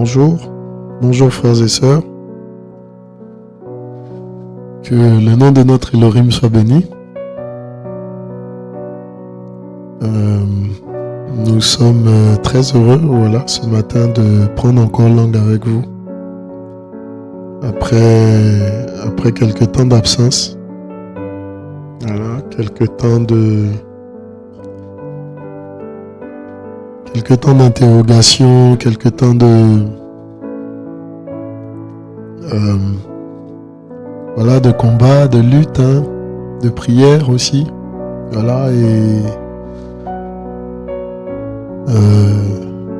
Bonjour, bonjour frères et sœurs, que le nom de notre Elohim soit béni. Nous sommes très heureux, ce matin de prendre encore langue avec vous. Après quelques temps d'absence, quelques temps d'interrogation, quelques temps de combat, de lutte, de prière aussi.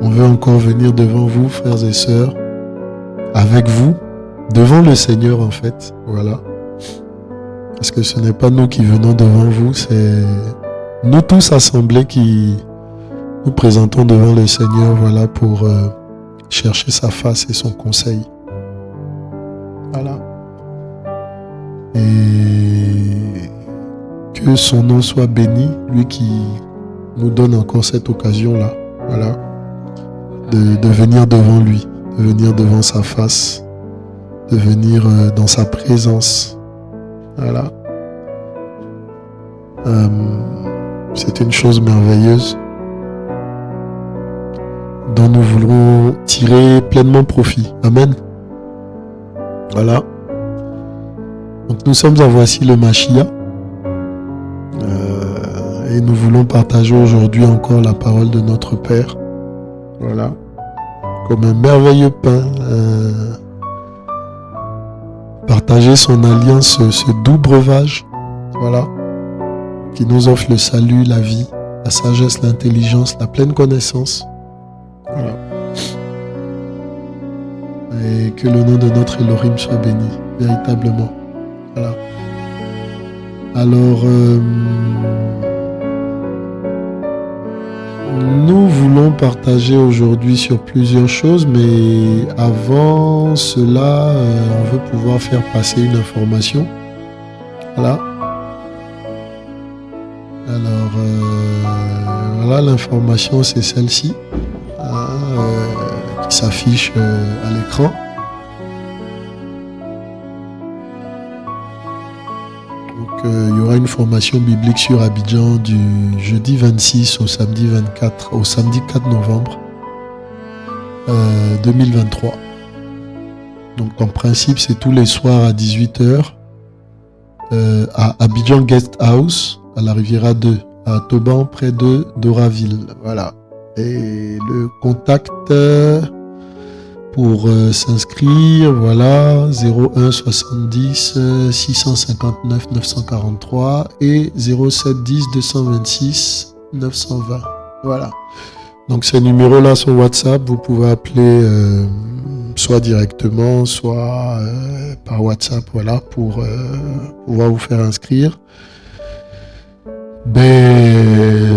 On veut encore venir devant vous, frères et sœurs, avec vous, devant le Seigneur en fait, Parce que ce n'est pas nous qui venons devant vous, c'est nous tous assemblés qui nous présentons devant le Seigneur, pour chercher sa face et son conseil. Et que son nom soit béni, lui qui nous donne encore cette occasion-là, de venir devant lui, de venir devant sa face, de venir dans sa présence. C'est une chose merveilleuse dont nous voulons tirer pleinement profit. Amen. Donc nous sommes en voici le Mashiach. Et nous voulons partager aujourd'hui encore la parole de notre Père. Comme un merveilleux pain. Partager son alliance, ce doux breuvage. Qui nous offre le salut, la vie, la sagesse, l'intelligence, la pleine connaissance. Et que le nom de notre Elohim soit béni, véritablement. Alors, nous voulons partager aujourd'hui sur plusieurs choses, mais avant cela, on veut pouvoir faire passer une information. Alors, l'information, c'est celle-ci, qui s'affiche à l'écran. Donc, il y aura une formation biblique sur Abidjan du jeudi 26 au samedi 4 novembre 2023. Donc, en principe, c'est tous les soirs à 18h à Abidjan Guest House, à la Riviera 2, à Toban, près de Doraville. Et le contact pour s'inscrire, 01 70 659 943 et 07 10 226 920. Donc ces numéros-là sont WhatsApp, vous pouvez appeler soit directement, soit par WhatsApp, pour pouvoir vous faire inscrire.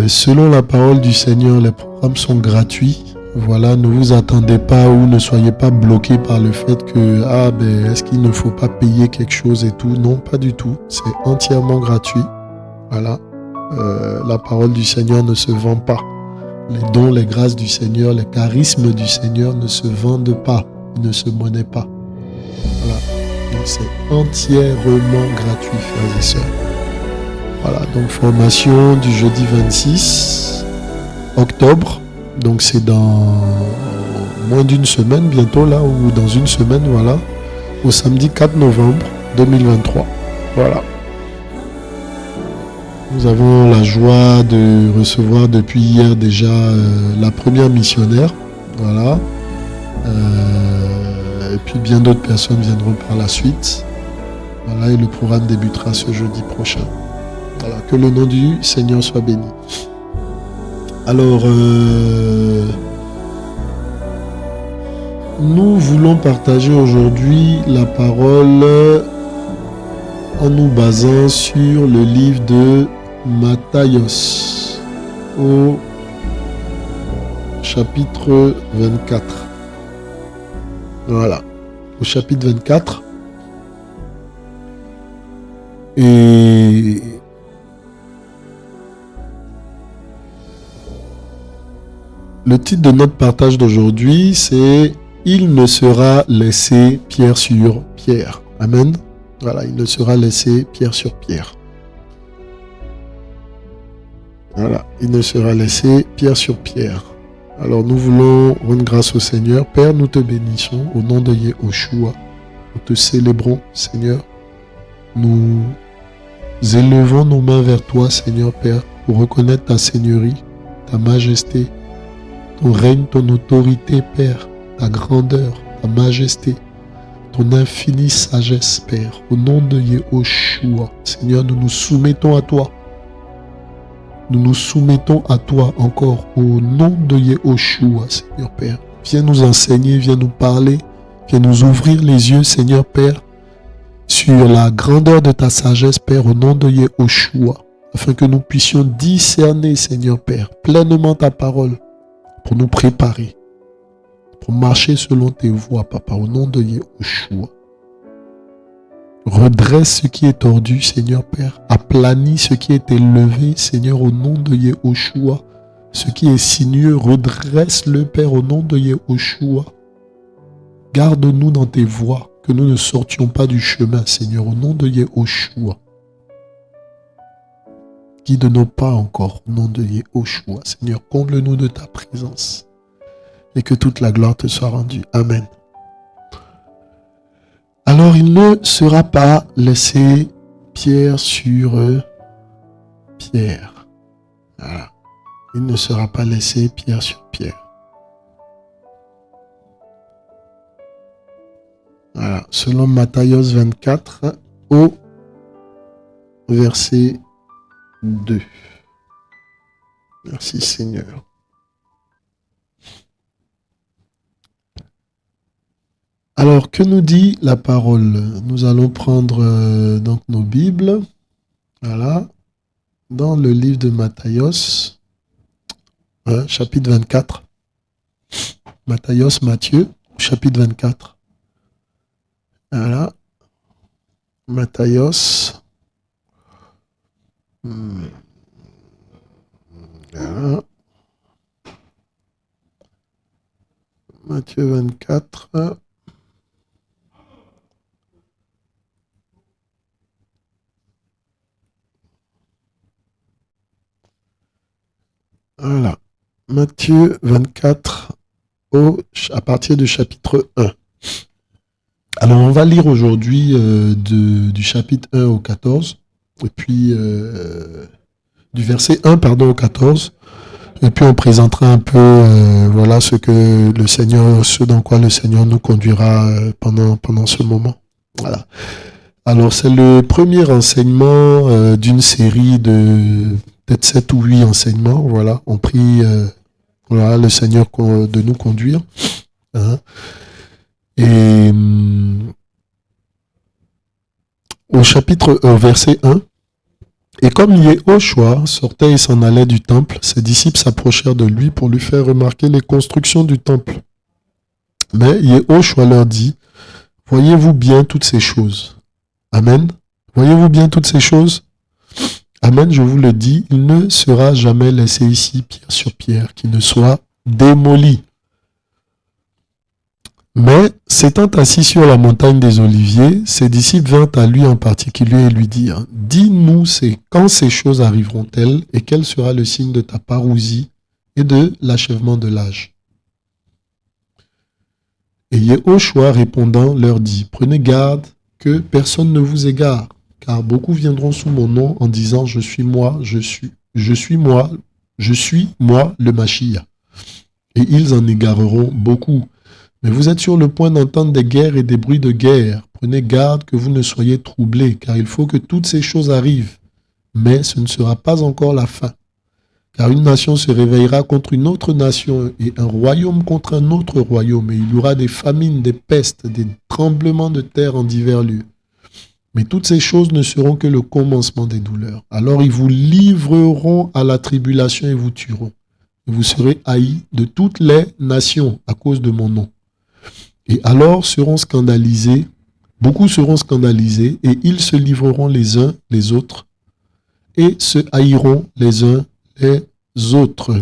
Selon la parole du Seigneur, les programmes sont gratuits. Ne vous attendez pas ou ne soyez pas bloqués par le fait que est-ce qu'il ne faut pas payer quelque chose et tout. Non, pas du tout. C'est entièrement gratuit. La parole du Seigneur ne se vend pas. Les dons, les grâces du Seigneur, les charismes du Seigneur ne se vendent pas, ne se monnaient pas. Donc c'est entièrement gratuit, frères et sœurs. Donc formation du jeudi 26 octobre. Donc c'est dans moins d'une semaine bientôt ou dans une semaine, au samedi 4 novembre 2023. Nous avons la joie de recevoir depuis hier déjà la première missionnaire. Et puis bien d'autres personnes viendront par la suite. Et le programme débutera ce jeudi prochain. Que le nom du Seigneur soit béni. Alors, nous voulons partager aujourd'hui la parole en nous basant sur le livre de Matthios au chapitre 24. Au chapitre 24. Et le titre de notre partage d'aujourd'hui, c'est il ne sera laissé pierre sur pierre. Amen. Voilà, il ne sera laissé pierre sur pierre. Voilà, il ne sera laissé pierre sur pierre. Alors nous voulons rendre grâce au Seigneur. Père, nous te bénissons au nom de Yahushua. Nous te célébrons, Seigneur. Nous élevons nos mains vers toi, Seigneur Père, pour reconnaître ta seigneurie, ta majesté, ton règne, ton autorité, Père, ta grandeur, ta majesté, ton infinie sagesse, Père. Au nom de Yahushua, Seigneur, nous nous soumettons à toi. Nous nous soumettons à toi encore au nom de Yahushua, Seigneur Père. Viens nous enseigner, viens nous parler, viens nous ouvrir les yeux, Seigneur Père, sur la grandeur de ta sagesse, Père, au nom de Yahushua, afin que nous puissions discerner, Seigneur Père, pleinement ta parole pour nous préparer, pour marcher selon tes voies, Papa, au nom de Yahushua. Redresse ce qui est tordu, Seigneur Père. Aplanis ce qui est élevé, Seigneur, au nom de Yahushua. Ce qui est sinueux, redresse-le, Père, au nom de Yahushua. Garde-nous dans tes voies, que nous ne sortions pas du chemin, Seigneur, au nom de Yahushua. Guide nos pas encore, au nom de Yahushua. Seigneur, comble-nous de ta présence et que toute la gloire te soit rendue. Amen. Alors, il ne sera pas laissé pierre sur pierre. Voilà. Il ne sera pas laissé pierre sur pierre. Voilà. Selon Matthieu 24 au verset 2. Merci Seigneur. Alors, que nous dit la parole? Nous allons prendre donc nos Bibles. Voilà. Dans le livre de Matthieu, chapitre 24. Matthieu, chapitre 24. Voilà. Matthieu. Voilà. Matthieu 24. Voilà. Matthieu 24 à partir du chapitre 1. Alors, on va lire aujourd'hui du chapitre 1 au 14, et puis du verset 1 au 14, et puis on présentera un peu voilà ce dans quoi le Seigneur nous conduira pendant ce moment. Voilà. Alors, c'est le premier enseignement d'une série de peut-être 7 ou 8 enseignements. Voilà, on prie voilà, le Seigneur de nous conduire. Hein. Et au verset 1, et comme Yahushua sortait et s'en allait du temple, ses disciples s'approchèrent de lui pour lui faire remarquer les constructions du temple. Mais Yahushua leur dit, voyez-vous bien toutes ces choses? Amen. Voyez-vous bien toutes ces choses? Amen, je vous le dis, il ne sera jamais laissé ici pierre sur pierre qui ne soit démoli. Mais, s'étant assis sur la montagne des Oliviers, ses disciples vinrent à lui en particulier et lui dirent, dis-nous quand ces choses arriveront-elles et quel sera le signe de ta parousie et de l'achèvement de l'âge? Et Yahushua répondant leur dit, prenez garde que personne ne vous égare, car beaucoup viendront sous mon nom en disant, je suis moi le Mashiach. Et ils en égareront beaucoup. Mais vous êtes sur le point d'entendre des guerres et des bruits de guerre. Prenez garde que vous ne soyez troublés, car il faut que toutes ces choses arrivent. Mais ce ne sera pas encore la fin. Car une nation se réveillera contre une autre nation, et un royaume contre un autre royaume. Et il y aura des famines, des pestes, des tremblements de terre en divers lieux. Mais toutes ces choses ne seront que le commencement des douleurs. Alors ils vous livreront à la tribulation et vous tueront. Et vous serez haïs de toutes les nations à cause de mon nom. Et alors beaucoup seront scandalisés, et ils se livreront les uns les autres, et se haïront les uns les autres.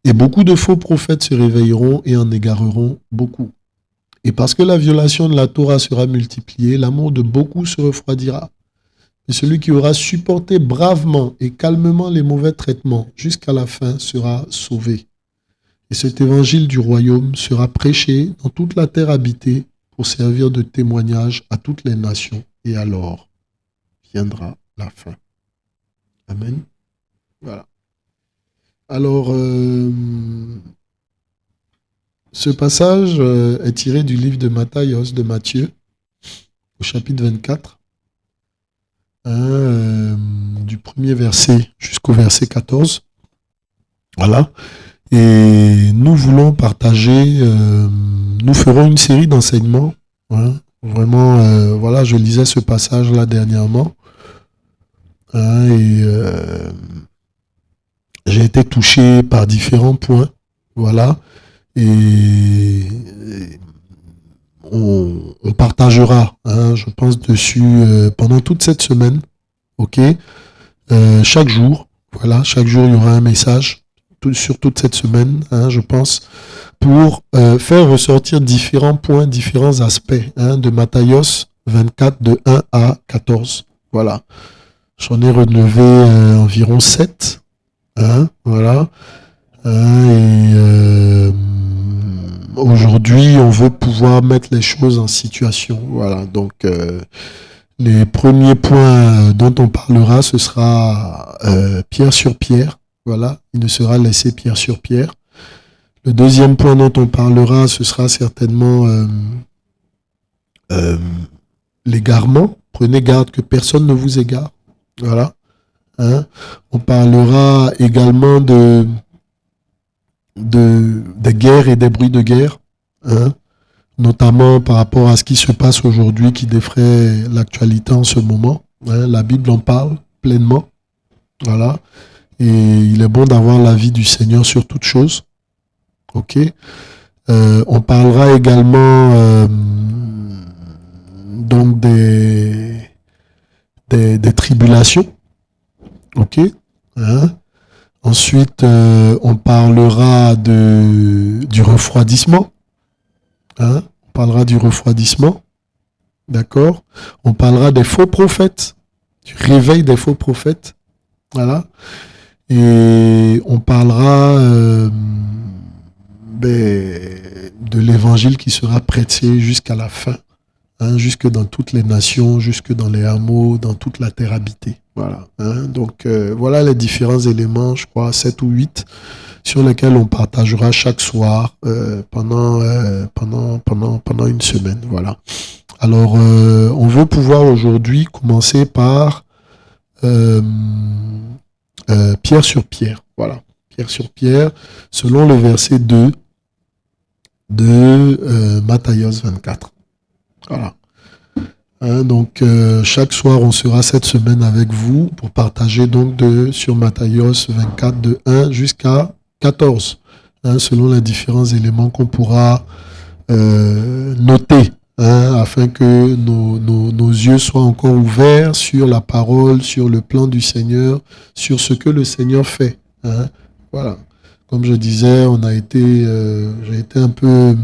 Et beaucoup de faux prophètes se réveilleront et en égareront beaucoup. Et parce que la violation de la Torah sera multipliée, l'amour de beaucoup se refroidira. Et celui qui aura supporté bravement et calmement les mauvais traitements jusqu'à la fin sera sauvé. Et cet évangile du royaume sera prêché dans toute la terre habitée pour servir de témoignage à toutes les nations. Et alors viendra la fin. Amen. Voilà. Alors, ce passage est tiré du livre de de Matthieu, au chapitre 24, du premier verset jusqu'au verset 14. Voilà. Et nous voulons partager, nous ferons une série d'enseignements. Hein, vraiment, voilà, je lisais ce passage-là dernièrement. Hein, et j'ai été touché par différents points. Voilà. Et on partagera, hein, je pense, dessus pendant toute cette semaine. OK. Chaque jour, voilà, chaque jour, il y aura un message sur toute cette semaine, hein, je pense, pour faire ressortir différents points, différents aspects, hein, de Matthios 24, de 1 à 14. Voilà. J'en ai relevé environ 7. Hein, voilà. Hein, et aujourd'hui, on veut pouvoir mettre les choses en situation. Voilà. Donc, les premiers points dont on parlera, ce sera pierre sur pierre. Voilà. Il ne sera laissé pierre sur pierre. Le deuxième point dont on parlera, ce sera certainement l'égarement. Prenez garde que personne ne vous égare. Voilà. Hein. On parlera également des guerres et des bruits de guerre, hein, notamment par rapport à ce qui se passe aujourd'hui qui défraie l'actualité en ce moment. Hein. La Bible en parle pleinement. Voilà. Et il est bon d'avoir l'avis du Seigneur sur toute chose. OK. On parlera également donc des tribulations. OK. Hein? Ensuite, on parlera du refroidissement. Hein? On parlera du refroidissement. D'accord? On parlera des faux prophètes, du réveil des faux prophètes. Voilà. Et on parlera de l'évangile qui sera prêché jusqu'à la fin. Hein, jusque dans toutes les nations, jusque dans les hameaux, dans toute la terre habitée. Voilà. Hein, donc, voilà les différents éléments, je crois, 7 ou 8, sur lesquels on partagera chaque soir pendant une semaine. Voilà. Alors, on veut pouvoir aujourd'hui commencer par pierre sur pierre. Voilà. Pierre sur pierre, selon le verset 2 de Matthios 24. Voilà. Hein, donc, chaque soir, on sera cette semaine avec vous pour partager donc sur Matthios 24 de 1 jusqu'à 14, hein, selon les différents éléments qu'on pourra noter, hein, afin que nos yeux soient encore ouverts sur la parole, sur le plan du Seigneur, sur ce que le Seigneur fait. Hein. Voilà. Comme je disais, j'ai été un peu...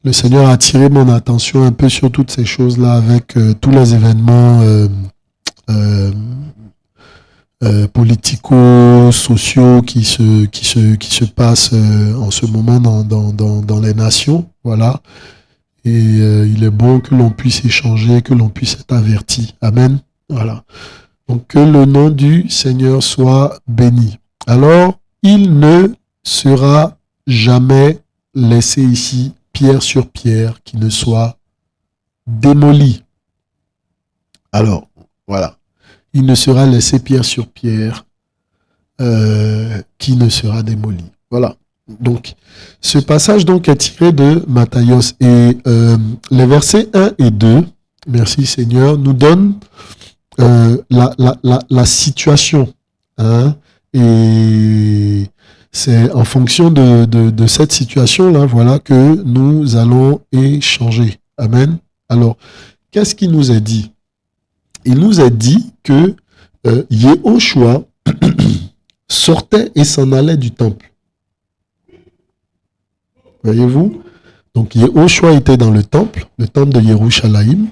Le Seigneur a attiré mon attention un peu sur toutes ces choses-là avec tous les événements politico-sociaux qui se passent en ce moment dans les nations. Voilà. Et il est bon que l'on puisse échanger, que l'on puisse être averti. Amen. Voilà. Donc que le nom du Seigneur soit béni. Alors, il ne sera jamais laissé ici pierre sur pierre qui ne soit démoli. Alors, voilà. Il ne sera laissé pierre sur pierre qui ne sera démoli. Voilà. Donc, ce passage donc est tiré de Matthios et les versets 1 et 2, merci Seigneur, nous donnent la situation. Hein, et c'est en fonction de cette situation-là, voilà, que nous allons échanger. Amen. Alors, qu'est-ce qu'il nous est dit? Il nous est dit que Yehoshua sortait et s'en allait du temple. Voyez-vous? Donc, Yehoshua était dans le temple de Yerushalayim.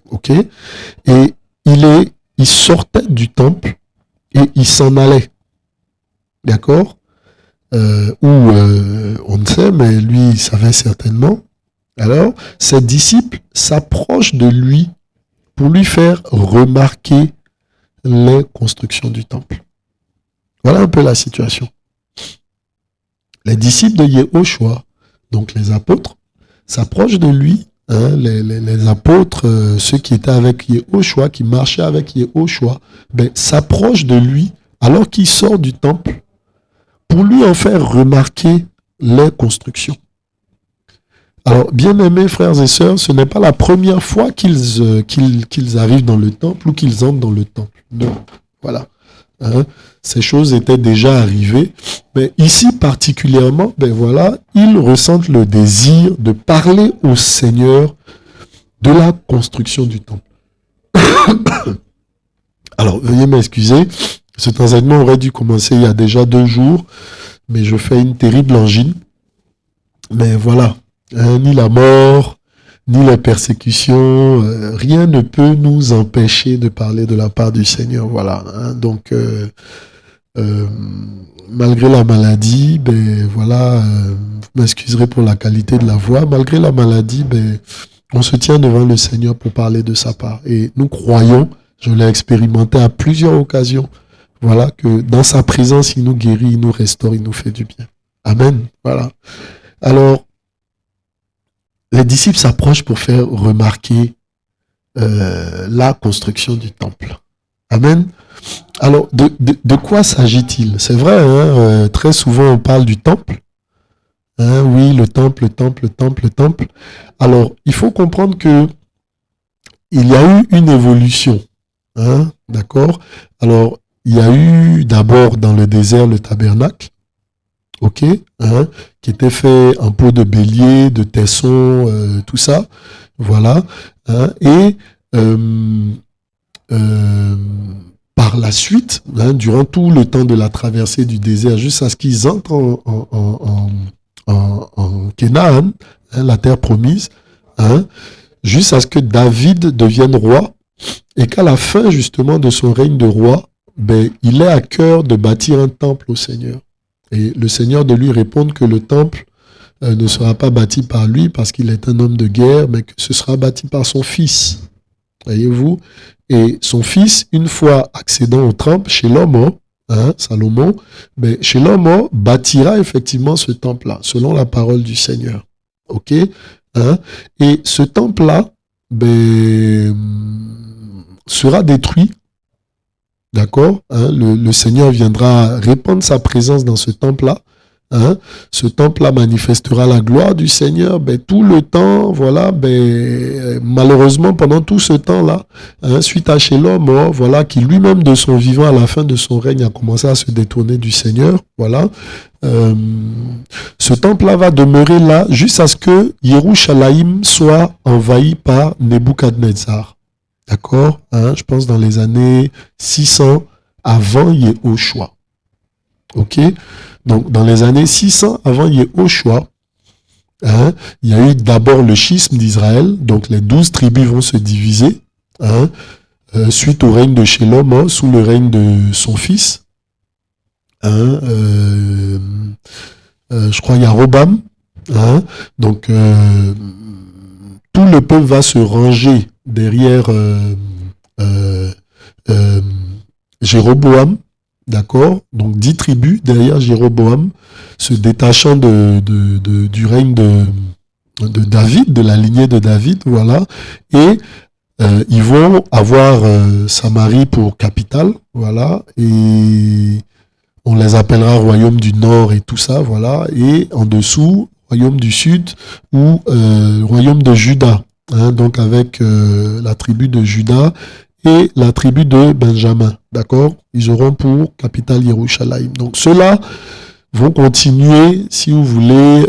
OK? Et il sortait du temple et il s'en allait. D'accord? On ne sait, mais lui, il savait certainement. Alors, ses disciples s'approchent de lui pour lui faire remarquer les constructions du temple. Voilà un peu la situation. Les disciples de Yehoshua, donc les apôtres, s'approchent de lui, hein, les apôtres, ceux qui étaient avec Yehoshua, qui marchaient avec Yehoshua, s'approchent de lui alors qu'il sort du temple pour lui en faire remarquer les constructions. Alors, bien-aimés frères et sœurs, ce n'est pas la première fois qu'ils arrivent dans le temple ou qu'ils entrent dans le temple. Non, voilà. Hein, ces choses étaient déjà arrivées. Mais ici particulièrement, voilà, ils ressentent le désir de parler au Seigneur de la construction du temple. Alors, veuillez m'excuser, cet enseignement aurait dû commencer il y a déjà 2 jours, mais je fais une terrible angine. Mais voilà, hein, ni la mort, ni la persécution, rien ne peut nous empêcher de parler de la part du Seigneur. Voilà. Hein, donc, malgré la maladie, voilà, vous m'excuserez pour la qualité de la voix. Malgré la maladie, on se tient devant le Seigneur pour parler de sa part. Et nous croyons, je l'ai expérimenté à plusieurs occasions, voilà, que dans sa présence, il nous guérit, il nous restaure, il nous fait du bien. Amen. Voilà. Alors, les disciples s'approchent pour faire remarquer la construction du temple. Amen. Alors, de quoi s'agit-il? C'est vrai, hein, très souvent on parle du temple. Hein, oui, le temple. Alors, il faut comprendre que il y a eu une évolution. Hein, d'accord? Alors, il y a eu d'abord dans le désert le tabernacle. OK, hein, qui était fait en peau de bélier, de tesson, tout ça, voilà, hein, et par la suite, hein, durant tout le temps de la traversée du désert, jusqu'à ce qu'ils entrent en Canaan, hein, la terre promise, hein, jusqu'à ce que David devienne roi, et qu'à la fin justement de son règne de roi, il ait à cœur de bâtir un temple au Seigneur. Et le Seigneur de lui répondre que le temple ne sera pas bâti par lui parce qu'il est un homme de guerre, mais que ce sera bâti par son fils. Voyez-vous? Et son fils, une fois accédant au temple, chez l'homme, hein, Salomon, chez l'homme, bâtira effectivement ce temple-là, selon la parole du Seigneur. OK? Hein? Et ce temple-là sera détruit. D'accord, hein, le Seigneur viendra répandre sa présence dans ce temple-là. Hein, ce temple-là manifestera la gloire du Seigneur. Tout le temps, voilà. Malheureusement, pendant tout ce temps-là, hein, suite à Shalom, voilà, qui lui-même de son vivant à la fin de son règne a commencé à se détourner du Seigneur. Voilà. Ce temple-là va demeurer là jusqu'à ce que Yerushalayim soit envahi par Nebuchadnezzar. D'accord, hein, je pense dans les années 600 avant Yehoshua. OK, donc dans les années 600 avant Yehoshua, hein, il y a eu d'abord le schisme d'Israël, donc les 12 tribus vont se diviser, hein, suite au règne de Shalom, sous le règne de son fils. Hein, je crois qu'il y a Robam, hein, donc tout le peuple va se ranger derrière Jéroboam, d'accord? Donc 10 tribus derrière Jéroboam, se détachant du règne de David, de la lignée de David, voilà. Et ils vont avoir Samarie pour capitale, voilà. Et on les appellera royaume du Nord et tout ça, voilà. Et en dessous, royaume du Sud ou royaume de Juda. Hein, donc avec la tribu de Juda et la tribu de Benjamin, d'accord? Ils auront pour capitale Yerushalayim. Donc ceux-là vont continuer, si vous voulez,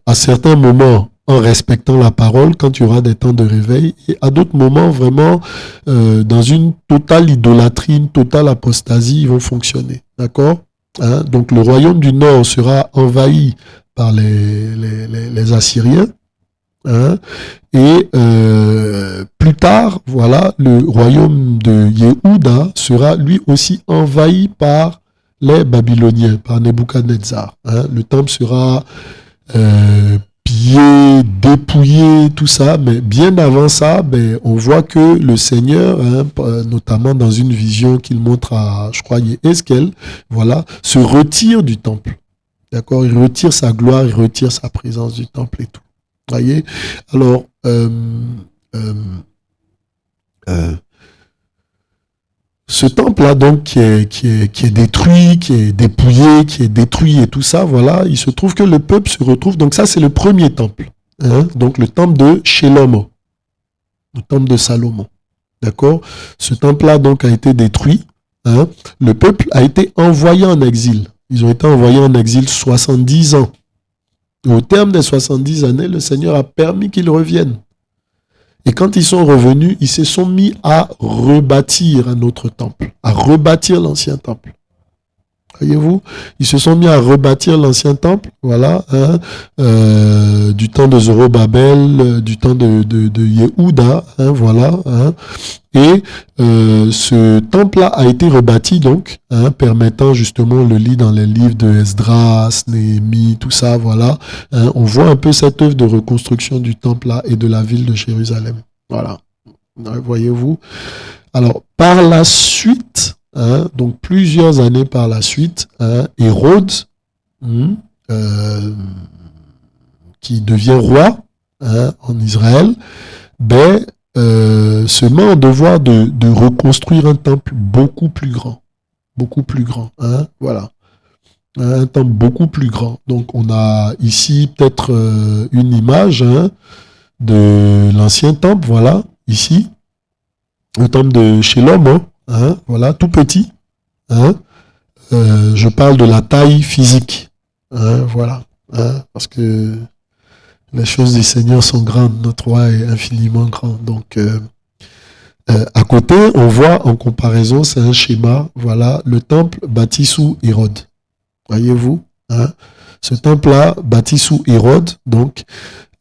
à certains moments en respectant la parole quand il y aura des temps de réveil, et à d'autres moments vraiment dans une totale idolâtrie, une totale apostasie, ils vont fonctionner, d'accord? Hein? Donc le royaume du Nord sera envahi par les Assyriens. Hein, et plus tard, voilà, le royaume de Yehuda sera lui aussi envahi par les Babyloniens, par Nebuchadnezzar. Hein. Le temple sera pillé, dépouillé, tout ça, mais bien avant ça, ben, on voit que le Seigneur, hein, notamment dans une vision qu'il montre à, je crois, Yehezkel, voilà, se retire du temple. D'accord, il retire sa gloire, il retire sa présence du temple et tout. Voyez. Alors, ce temple-là, donc, qui est détruit, qui est dépouillé, qui est détruit et tout ça, voilà, il se trouve que le peuple se retrouve. Donc, ça, c'est le premier temple. Hein, donc, le temple de Shlomo, le temple de Salomon. D'accord? Ce temple-là, donc, a été détruit. Hein, le peuple a été envoyé en exil. Ils ont été envoyés en exil 70 ans. Au terme des 70 années, le Seigneur a permis qu'ils reviennent. Et quand ils sont revenus, ils se sont mis à rebâtir un autre temple, à rebâtir l'ancien temple. Voyez-vous, ils se sont mis à rebâtir l'ancien temple, voilà, hein, du temps de Zorobabel, du temps de Yehuda, hein, voilà, hein. Et ce temple-là a été rebâti, donc, hein, permettant justement, on le lit dans les livres de Esdras, Néhémie, tout ça, voilà. Hein, on voit un peu cette œuvre de reconstruction du temple-là et de la ville de Jérusalem. Voilà. Voyez-vous. Alors, par la suite, hein, donc plusieurs années par la suite, hein, Hérode, qui devient roi, hein, en Israël, ben, se met en devoir de reconstruire un temple beaucoup plus grand. Beaucoup plus grand. Hein, voilà. Un temple beaucoup plus grand. Donc, on a ici peut-être une image, hein, de l'ancien temple, voilà, ici. Le temple de Shlomo, hein, voilà, tout petit. Hein, je parle de la taille physique. Hein, voilà. Hein, parce que les choses du Seigneur sont grandes. Notre roi est infiniment grand. Donc, à côté, on voit en comparaison, c'est un schéma, voilà, le temple bâti sous Hérode. Voyez-vous, hein, ce temple-là, bâti sous Hérode, donc,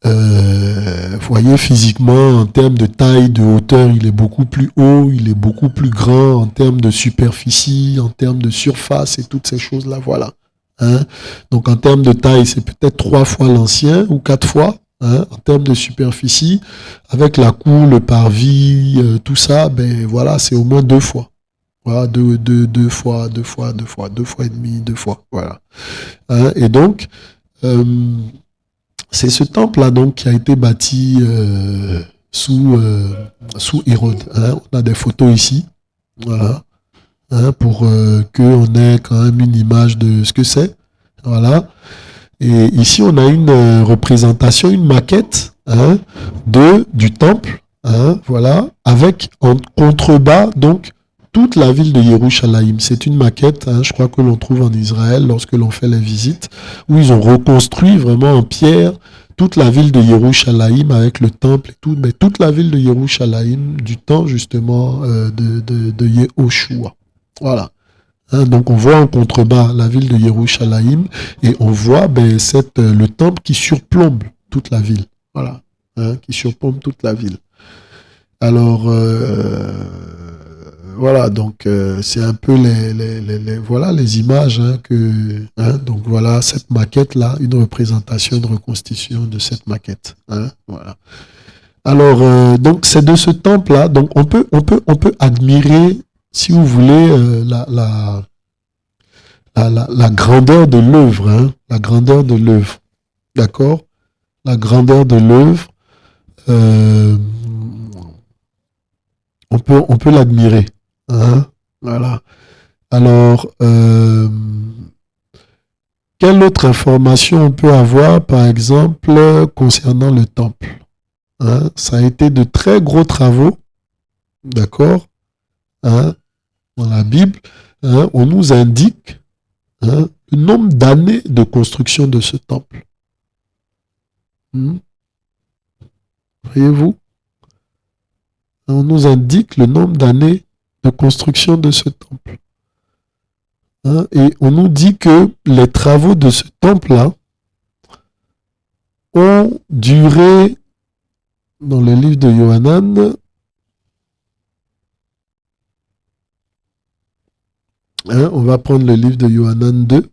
vous voyez physiquement, en termes de taille, de hauteur, il est beaucoup plus haut, il est beaucoup plus grand en termes de superficie, en termes de surface et toutes ces choses-là, voilà. Hein. Donc en termes de taille, c'est peut-être 3 fois l'ancien ou 4 fois. Hein, en termes de superficie, avec la cour, le parvis, tout ça, ben voilà, c'est au moins 2 fois. Voilà, deux fois et demi, 2 fois, voilà. Hein, et donc, c'est ce temple-là donc qui a été bâti sous Hérode. Hein. On a des photos ici, voilà, hein, pour qu'on ait quand même une image de ce que c'est, voilà. Et ici, on a une représentation, une maquette, hein, du temple, hein, voilà, avec en contrebas, donc, toute la ville de Yerushalayim. C'est une maquette, hein, je crois que l'on trouve en Israël lorsque l'on fait les visites, où ils ont reconstruit vraiment en pierre toute la ville de Yerushalayim avec le temple et tout, mais toute la ville de Yerushalayim du temps justement de Yehoshua. Voilà. Hein, donc on voit en contrebas la ville de Yerushalayim et on voit ben, le temple qui surplombe toute la ville. Voilà, hein, qui surplombe toute la ville. Alors, voilà, donc c'est un peu voilà, les images, hein, hein, donc voilà, cette maquette-là, une représentation, une reconstitution de cette maquette. Hein, voilà. Alors, donc c'est de ce temple-là, donc on peut admirer, si vous voulez, la grandeur de l'œuvre, hein, la grandeur de l'œuvre, d'accord? La grandeur de l'œuvre, on peut l'admirer, hein, voilà. Alors, quelle autre information on peut avoir, par exemple, concernant le temple? Hein, ça a été de très gros travaux, d'accord? Hein, dans la Bible, hein, on nous indique, hein, le nombre d'années de construction de ce temple. Voyez-vous? On nous indique le nombre d'années de construction de ce temple. Hein, et on nous dit que les travaux de ce temple-là ont duré, dans le livre de Yohanan, on va prendre le livre de Yohanan 2,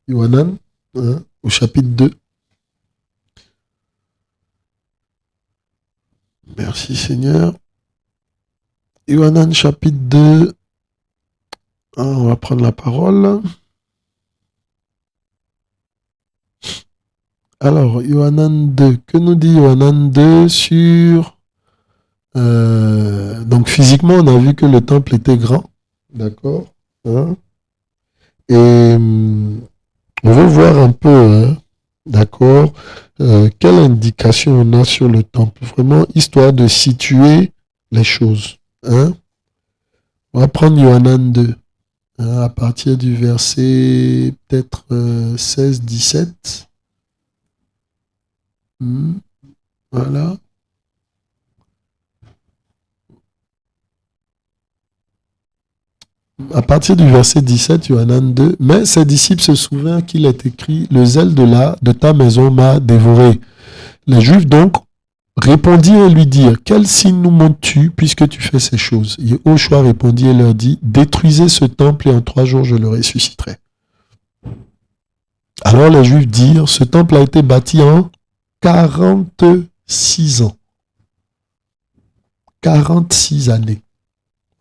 Yohanan, au chapitre 2. Merci Seigneur. Yohanan chapitre 2, on va prendre la parole. Alors, Yohanan 2, que nous dit Yohanan 2 sur... donc physiquement, on a vu que le temple était grand, d'accord, et on veut voir un peu, d'accord, quelle indication on a sur le temple, vraiment, histoire de situer les choses. On va prendre Yohanan 2, à partir du verset peut-être 16-17. Voilà. À partir du verset 17, Yohanan 2, mais ses disciples se souvinrent qu'il est écrit, le zèle de ta maison m'a dévoré. Les Juifs donc répondirent et lui dirent, quel signe nous montres-tu puisque tu fais ces choses? Yehoshua répondit et leur dit, détruisez ce temple et en 3 jours je le ressusciterai. Alors les Juifs dirent, ce temple a été bâti en 46 ans. 46 années.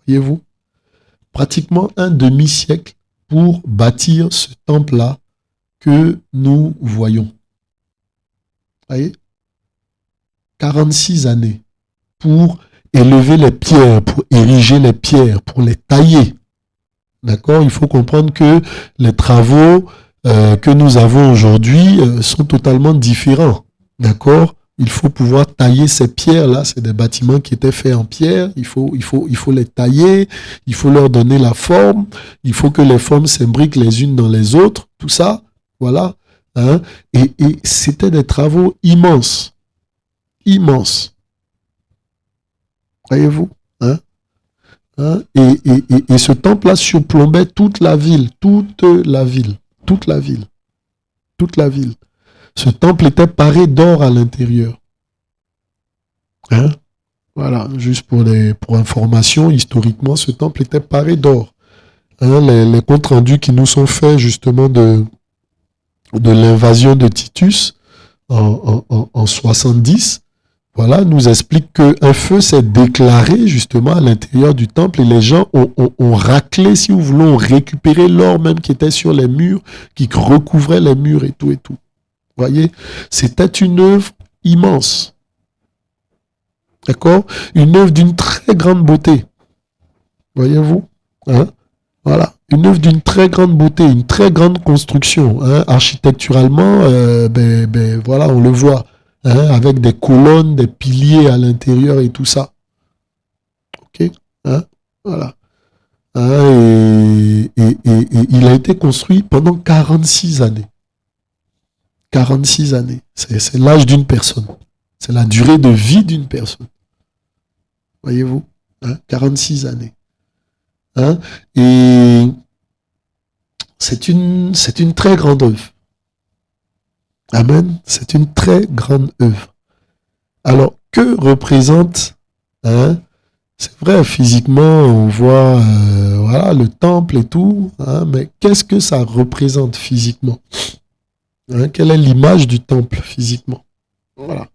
Voyez-vous? Pratiquement un demi-siècle pour bâtir ce temple-là que nous voyons. Voyez? 46 années pour élever les pierres, pour ériger les pierres, pour les tailler. D'accord? Il faut comprendre que les travaux que nous avons aujourd'hui sont totalement différents. D'accord? Il faut pouvoir tailler ces pierres-là. C'est des bâtiments qui étaient faits en pierre. Il faut les tailler. Il faut leur donner la forme. Il faut que les formes s'imbriquent les unes dans les autres. Tout ça, voilà. Et c'était des travaux immenses. Immenses. Voyez-vous? Et ce temple-là surplombait toute la ville. Toute la ville. Toute la ville. Toute la ville. Ce temple était paré d'or à l'intérieur. Voilà, juste pour information, historiquement, ce temple était paré d'or. Les comptes rendus qui nous sont faits justement de l'invasion de Titus en 70, voilà, nous expliquent qu'un feu s'est déclaré justement à l'intérieur du temple et les gens ont raclé, si vous voulez, ont récupéré l'or même qui était sur les murs, qui recouvrait les murs et tout et tout. Voyez, c'était une œuvre immense. D'accord? Une œuvre d'une très grande beauté. Voyez-vous? Voilà. Une œuvre d'une très grande beauté, une très grande construction. Architecturalement, voilà, on le voit. Avec des colonnes, des piliers à l'intérieur et tout ça. Ok? Voilà. Et il a été construit pendant 46 années. 46 années. C'est l'âge d'une personne. C'est la durée de vie d'une personne. Voyez-vous? 46 années. Et c'est une très grande œuvre. Amen. C'est une très grande œuvre. Alors, que représente, c'est vrai, physiquement, on voit voilà, le temple et tout, mais qu'est-ce que ça représente physiquement? Quelle est l'image du temple physiquement? Voilà.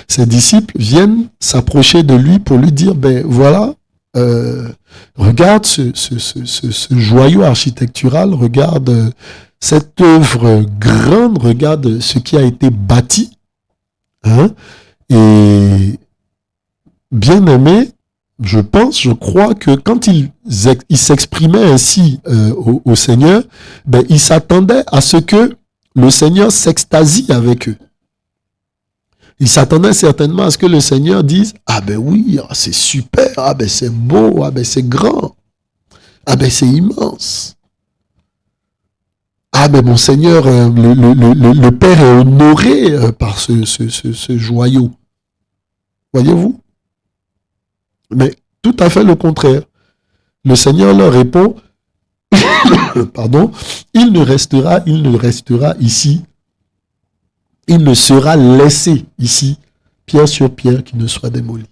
Ses disciples viennent s'approcher de lui pour lui dire, voilà, regarde ce joyau architectural, regarde cette œuvre grande, regarde ce qui a été bâti. Et bien aimé, je crois que quand il s'exprimait ainsi au Seigneur, il s'attendait à ce que le Seigneur s'extasie avec eux. Il s'attendait certainement à ce que le Seigneur dise, oui, c'est super, c'est beau, c'est grand, c'est immense. Mon Seigneur, le Père est honoré par ce joyau. Voyez-vous? Mais tout à fait le contraire. Le Seigneur leur répond, pardon, il ne restera ici il ne sera laissé ici, pierre sur pierre, qui ne soit démoli.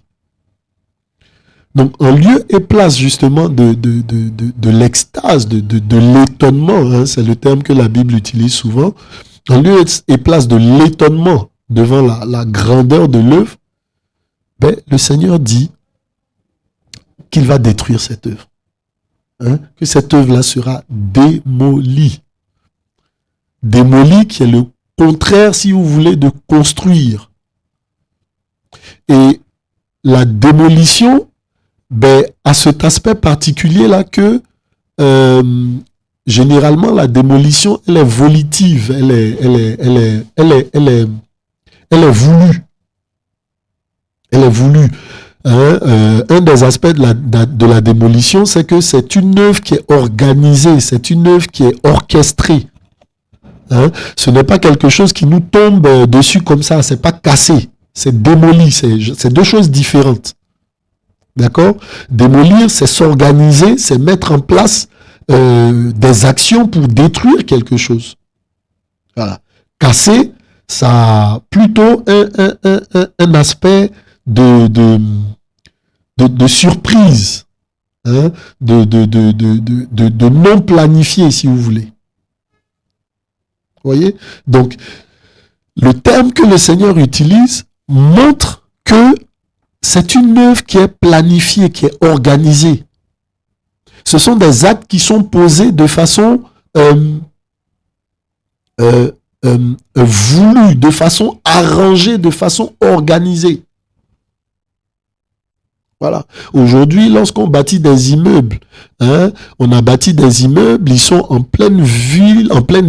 Donc, en lieu et place justement de l'extase, de l'étonnement, hein, c'est le terme que la Bible utilise souvent, en lieu et place de l'étonnement devant la grandeur de l'œuvre, ben, le Seigneur dit qu'il va détruire cette œuvre. Hein, que cette œuvre-là sera démolie. Démolie qui est le contraire, si vous voulez, de construire. Et la démolition, ben, a cet aspect particulier-là que généralement la démolition, elle est volitive, elle est voulue. Elle est voulue. Un des aspects de la démolition, c'est que c'est une œuvre qui est organisée, c'est une œuvre qui est orchestrée. Hein? Ce n'est pas quelque chose qui nous tombe dessus comme ça, c'est pas cassé, c'est démoli, c'est deux choses différentes. D'accord? Démolir, c'est s'organiser, c'est mettre en place des actions pour détruire quelque chose. Voilà. Casser, ça a plutôt un aspect de surprise, hein? de non planifié, si vous voulez. Vous voyez? Donc, le terme que le Seigneur utilise montre que c'est une œuvre qui est planifiée, qui est organisée. Ce sont des actes qui sont posés de façon voulue, de façon arrangée, de façon organisée. Voilà. Aujourd'hui, lorsqu'on bâtit des immeubles, hein, on a bâti des immeubles, ils sont en pleine ville, en plein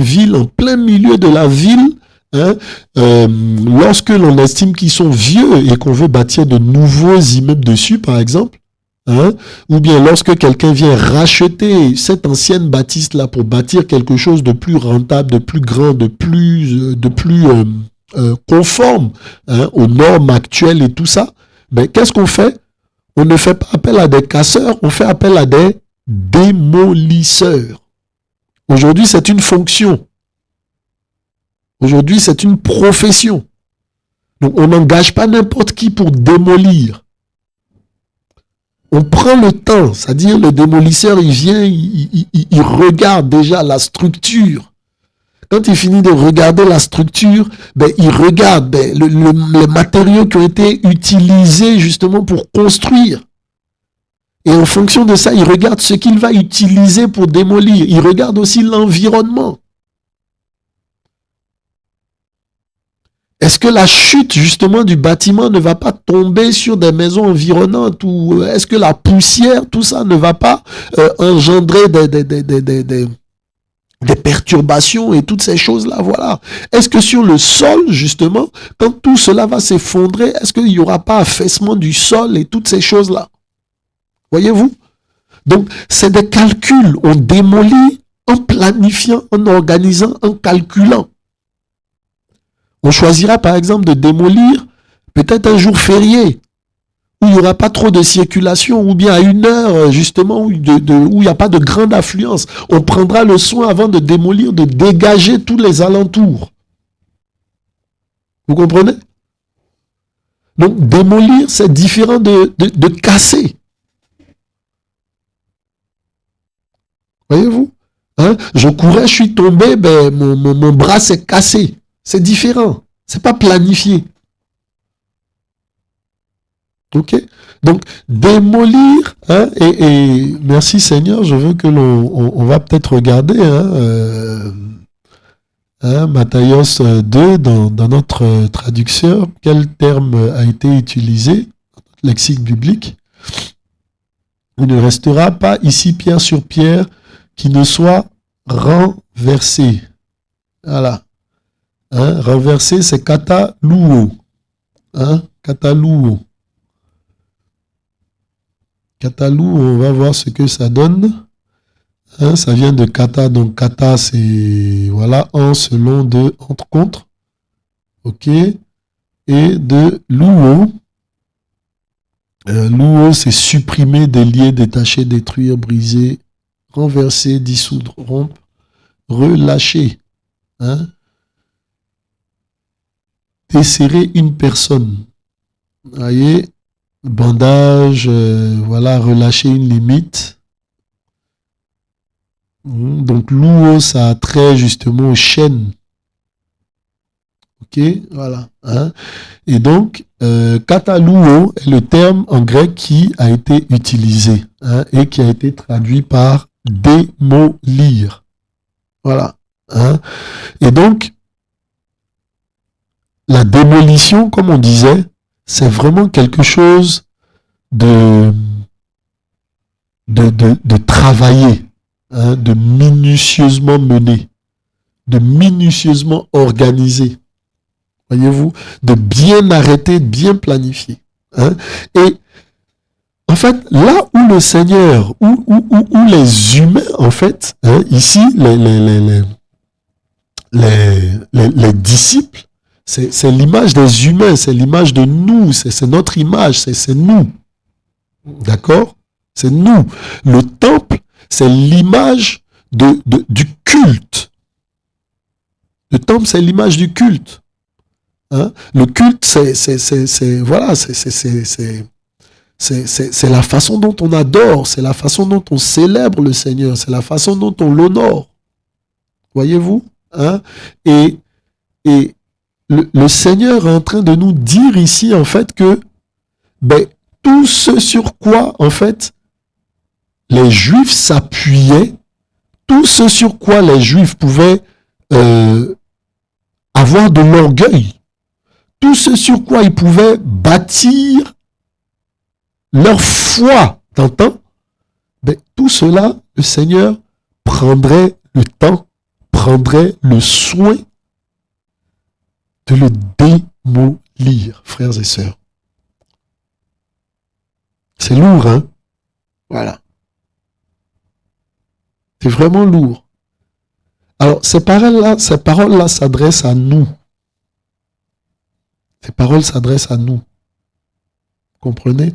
milieu de la ville. Hein, lorsque l'on estime qu'ils sont vieux et qu'on veut bâtir de nouveaux immeubles dessus, par exemple, hein, ou bien lorsque quelqu'un vient racheter cette ancienne bâtisse-là pour bâtir quelque chose de plus rentable, de plus grand, de plus conforme, hein, aux normes actuelles et tout ça, ben, qu'est-ce qu'on fait? On ne fait pas appel à des casseurs, on fait appel à des démolisseurs. Aujourd'hui, c'est une fonction. Aujourd'hui, c'est une profession. Donc, on n'engage pas n'importe qui pour démolir. On prend le temps, c'est-à-dire le démolisseur, il vient, il regarde déjà la structure. Quand il finit de regarder la structure, ben, il regarde les matériaux qui ont été utilisés justement pour construire. Et en fonction de ça, il regarde ce qu'il va utiliser pour démolir. Il regarde aussi l'environnement. Est-ce que la chute justement du bâtiment ne va pas tomber sur des maisons environnantes, ou est-ce que la poussière, tout ça ne va pas engendrer des perturbations et toutes ces choses-là, voilà. Est-ce que sur le sol, justement, quand tout cela va s'effondrer, est-ce qu'il n'y aura pas affaissement du sol et toutes ces choses-là? Voyez-vous? Donc, c'est des calculs. On démolit en planifiant, en organisant, en calculant. On choisira par exemple de démolir peut-être un jour férié, où il n'y aura pas trop de circulation, ou bien à une heure justement où il n'y a pas de grande affluence. On prendra le soin avant de démolir, de dégager tous les alentours. Vous comprenez? Donc démolir, c'est différent de casser. Voyez-vous? Hein? Je courais, je suis tombé, ben, mon bras s'est cassé. C'est différent. C'est pas planifié. Ok? Donc, démolir, hein, et merci Seigneur, je veux que on va peut-être regarder, Matthios 2, dans notre traduction, quel terme a été utilisé, lexique biblique. Il ne restera pas ici pierre sur pierre qui ne soit renversé. Voilà. Hein, renversé, c'est katalouo. Hein, katalouo. Katalouo, on va voir ce que ça donne. Hein, ça vient de kata, donc kata, c'est, voilà, en, selon, de, entre, contre. Ok. Et de louo. Louo, c'est supprimer, délier, détacher, détruire, briser, renverser, dissoudre, rompre, relâcher. Hein? desserrer une personne. Vous voyez, bandage, voilà, relâcher une limite. Donc, louo, ça a trait justement aux chaînes. Ok, voilà. Hein? Et donc, katalouo est le terme en grec qui a été utilisé et qui a été traduit par démolir. Voilà. Hein? Et donc, la démolition, comme on disait, c'est vraiment quelque chose de travailler, de minutieusement mener, de minutieusement organiser. Voyez-vous, de bien arrêter, de bien planifier. Et en fait, là où le Seigneur, où les humains, en fait, ici, les disciples, c'est l'image des humains, c'est l'image de nous, c'est notre image, c'est nous. D'accord? C'est nous. Le temple, c'est l'image du culte. Le temple, c'est l'image du culte. Le culte, c'est la façon dont on adore, c'est la façon dont on célèbre le Seigneur, c'est la façon dont on l'honore. Voyez-vous? Et le Seigneur est en train de nous dire ici, en fait, que tout ce sur quoi, en fait, les Juifs s'appuyaient, tout ce sur quoi les Juifs pouvaient avoir de l'orgueil, tout ce sur quoi ils pouvaient bâtir leur foi, t'entends? Tout cela, le Seigneur prendrait le temps, prendrait le soin de le démolir, frères et sœurs. C'est lourd, hein? Voilà. C'est vraiment lourd. Alors, ces paroles-là s'adressent à nous. Ces paroles s'adressent à nous. Comprenez?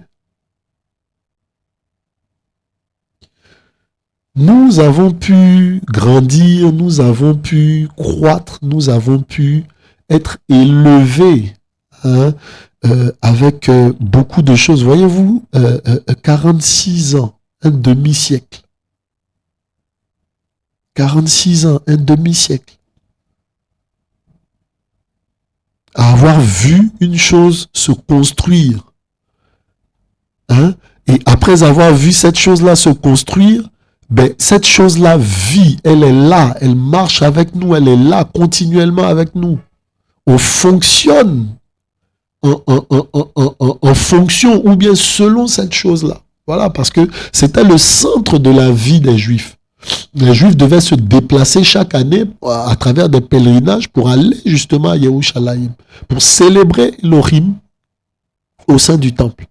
Nous avons pu grandir, nous avons pu croître, nous avons pu être élevés avec beaucoup de choses. Voyez-vous, 46 ans, un demi-siècle. 46 ans, un demi-siècle. À avoir vu une chose se construire. Et après avoir vu cette chose-là se construire, cette chose-là vit, elle est là, elle marche avec nous, elle est là continuellement avec nous. On fonctionne en fonction ou bien selon cette chose-là. Voilà, parce que c'était le centre de la vie des Juifs. Les Juifs devaient se déplacer chaque année à travers des pèlerinages pour aller justement à Yerushalayim, pour célébrer l'Orim au sein du temple.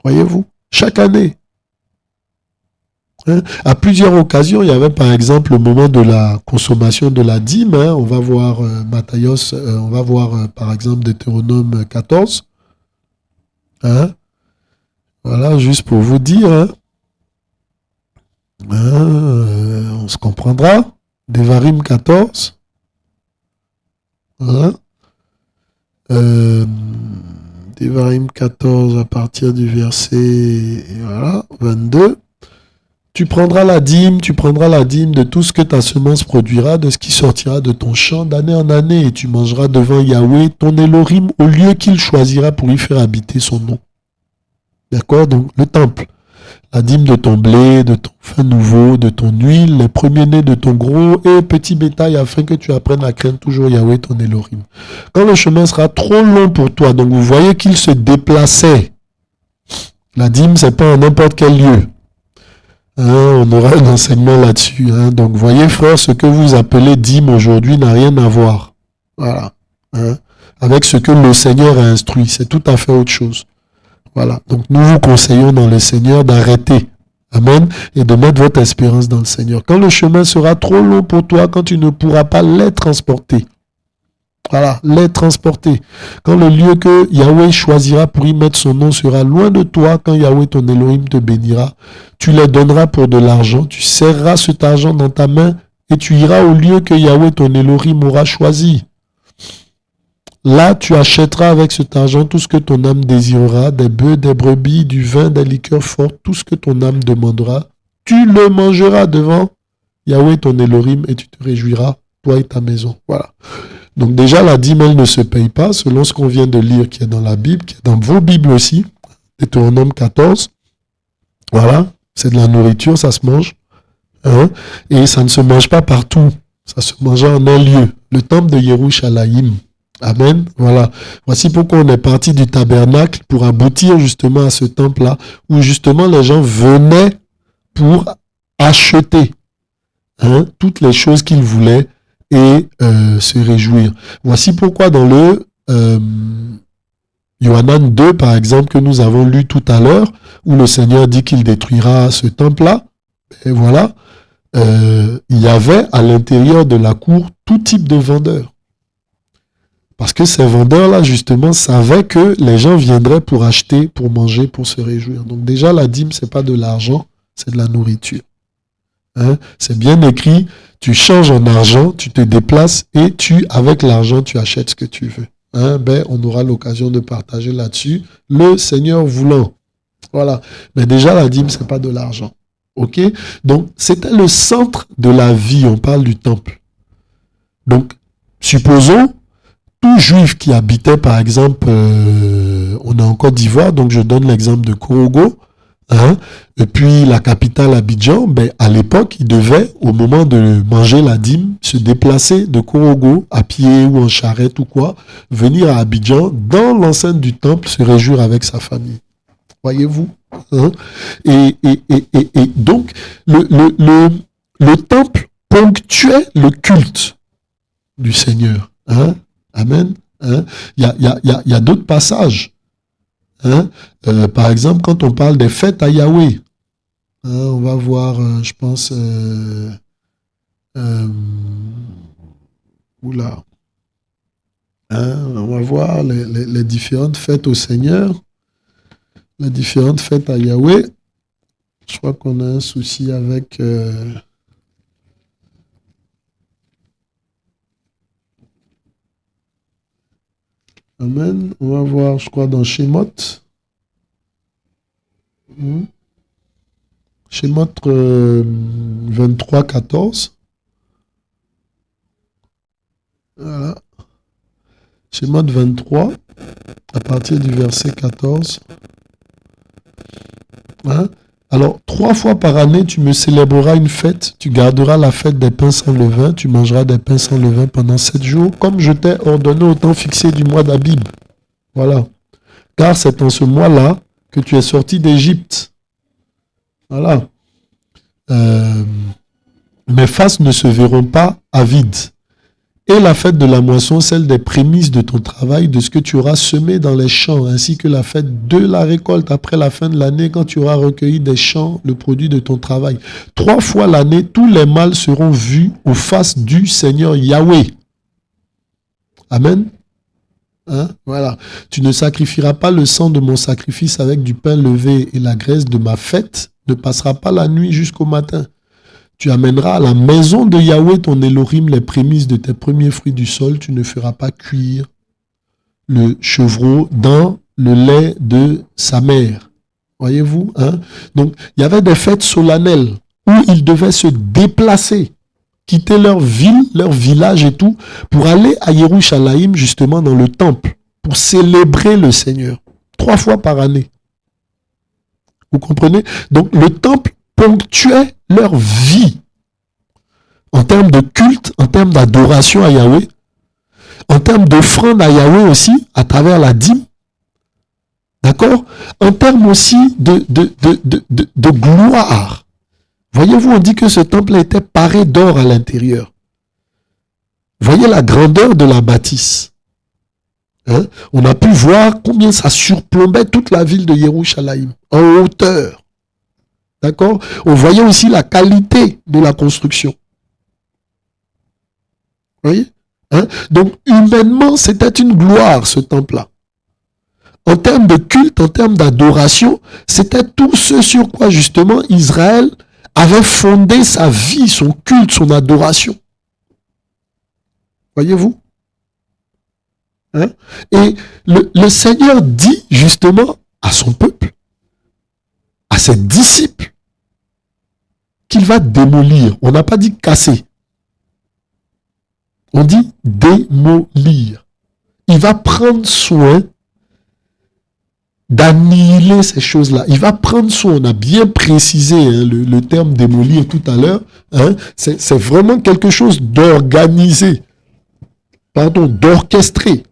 Voyez-vous, chaque année. À plusieurs occasions, il y avait par exemple le moment de la consommation de la dîme. On va voir Matthios, on va voir par exemple Deutéronome 14. Voilà, juste pour vous dire. On se comprendra. Devarim 14. Devarim 14 à partir du verset 22. Tu prendras la dîme de tout ce que ta semence produira, de ce qui sortira de ton champ d'année en année, et tu mangeras devant Yahweh, ton Elohim, au lieu qu'il choisira pour y faire habiter son nom. D'accord? Donc, le temple. La dîme de ton blé, de ton vin nouveau, de ton huile, les premiers-nés de ton gros et petit bétail, afin que tu apprennes à craindre toujours Yahweh, ton Elohim. Quand le chemin sera trop long pour toi, donc vous voyez qu'il se déplaçait. La dîme, c'est pas en n'importe quel lieu. On aura un enseignement là-dessus. Donc, voyez, frère, ce que vous appelez dîme aujourd'hui n'a rien à voir. Voilà. Avec ce que le Seigneur a instruit. C'est tout à fait autre chose. Voilà. Donc, nous vous conseillons dans le Seigneur d'arrêter. Amen. Et de mettre votre espérance dans le Seigneur. Quand le chemin sera trop long pour toi, quand tu ne pourras pas les transporter. Voilà, les transporter. Quand le lieu que Yahweh choisira pour y mettre son nom sera loin de toi, quand Yahweh ton Elohim te bénira, tu les donneras pour de l'argent, tu serreras cet argent dans ta main et tu iras au lieu que Yahweh ton Elohim aura choisi. Là, tu achèteras avec cet argent tout ce que ton âme désirera, des bœufs, des brebis, du vin, des liqueurs fortes, tout ce que ton âme demandera. Tu le mangeras devant Yahweh ton Elohim et tu te réjouiras, toi et ta maison. Voilà. Donc déjà, la dîme, elle ne se paye pas, selon ce qu'on vient de lire, qui est dans la Bible, qui est dans vos Bibles aussi. Deutéronome 14. Voilà. C'est de la nourriture, ça se mange. Hein? Et ça ne se mange pas partout. Ça se mange en un lieu. Le temple de Yerushalayim. Amen. Voilà. Voici pourquoi on est parti du tabernacle pour aboutir justement à ce temple-là, où justement les gens venaient pour acheter toutes les choses qu'ils voulaient et se réjouir. Voici pourquoi dans le Yohanan 2, par exemple, que nous avons lu tout à l'heure, où le Seigneur dit qu'il détruira ce temple-là, et voilà, il y avait à l'intérieur de la cour tout type de vendeurs. Parce que ces vendeurs-là, justement, savaient que les gens viendraient pour acheter, pour manger, pour se réjouir. Donc déjà, la dîme, c'est pas de l'argent, c'est de la nourriture. C'est bien écrit, tu changes en argent, tu te déplaces et avec l'argent, tu achètes ce que tu veux. On aura l'occasion de partager là-dessus, le Seigneur voulant. Voilà. Mais déjà, la dîme, c'est pas de l'argent. OK? Donc, c'était le centre de la vie. On parle du temple. Donc, supposons, tout juif qui habitait, par exemple, on est en Côte d'Ivoire, donc je donne l'exemple de Korogo, et puis la capitale Abidjan, à l'époque, il devait, au moment de manger la dîme, se déplacer de Korogo à pied ou en charrette ou quoi, venir à Abidjan, dans l'enceinte du temple, se réjouir avec sa famille. Voyez-vous? Et donc, le temple ponctuait le culte du Seigneur. Amen. Il y a d'autres passages. Par exemple, quand on parle des fêtes à Yahweh, on va voir, je pense, on va voir les différentes fêtes au Seigneur, les différentes fêtes à Yahweh. Je crois qu'on a un souci avec... Amen. On va voir, je crois, dans Shemot. Shemot 23, 14. Voilà. Shemot 23, à partir du verset 14. Alors, 3 fois par année, tu me célébreras une fête, tu garderas la fête des pains sans levain, tu mangeras des pains sans levain pendant 7 jours, comme je t'ai ordonné au temps fixé du mois d'Abib. Voilà. Car c'est en ce mois-là que tu es sorti d'Égypte. Voilà. Mes faces ne se verront pas avides. Et la fête de la moisson, celle des prémices de ton travail, de ce que tu auras semé dans les champs, ainsi que la fête de la récolte après la fin de l'année, quand tu auras recueilli des champs le produit de ton travail. 3 fois l'année, tous les mâles seront vus aux faces du Seigneur Yahweh. Amen. Voilà. Tu ne sacrifieras pas le sang de mon sacrifice avec du pain levé et la graisse de ma fête ne passera pas la nuit jusqu'au matin. Tu amèneras à la maison de Yahweh ton Elohim les prémices de tes premiers fruits du sol. Tu ne feras pas cuire le chevreau dans le lait de sa mère. Voyez-vous? Donc, il y avait des fêtes solennelles où ils devaient se déplacer, quitter leur ville, leur village et tout, pour aller à Yerushalayim, justement dans le temple, pour célébrer le Seigneur. 3 fois par année. Vous comprenez? Donc, le temple ponctuait leur vie en termes de culte, en termes d'adoration à Yahweh, en termes d'offrande à Yahweh aussi, à travers la dîme, d'accord? En termes aussi de gloire. Voyez-vous, on dit que ce temple était paré d'or à l'intérieur. Voyez la grandeur de la bâtisse. On a pu voir combien ça surplombait toute la ville de Yerushalayim, en hauteur. D'accord? On voyait aussi la qualité de la construction. Vous voyez? Donc, humainement, c'était une gloire, ce temple-là. En termes de culte, en termes d'adoration, c'était tout ce sur quoi, justement, Israël avait fondé sa vie, son culte, son adoration. Voyez-vous? Hein? Et le Seigneur dit justement à son peuple, à ses disciples, qu'il va démolir. On n'a pas dit casser. On dit démolir. Il va prendre soin d'annihiler ces choses-là. Il va prendre soin, on a bien précisé le terme démolir tout à l'heure, c'est vraiment quelque chose d'organisé, d'orchestré,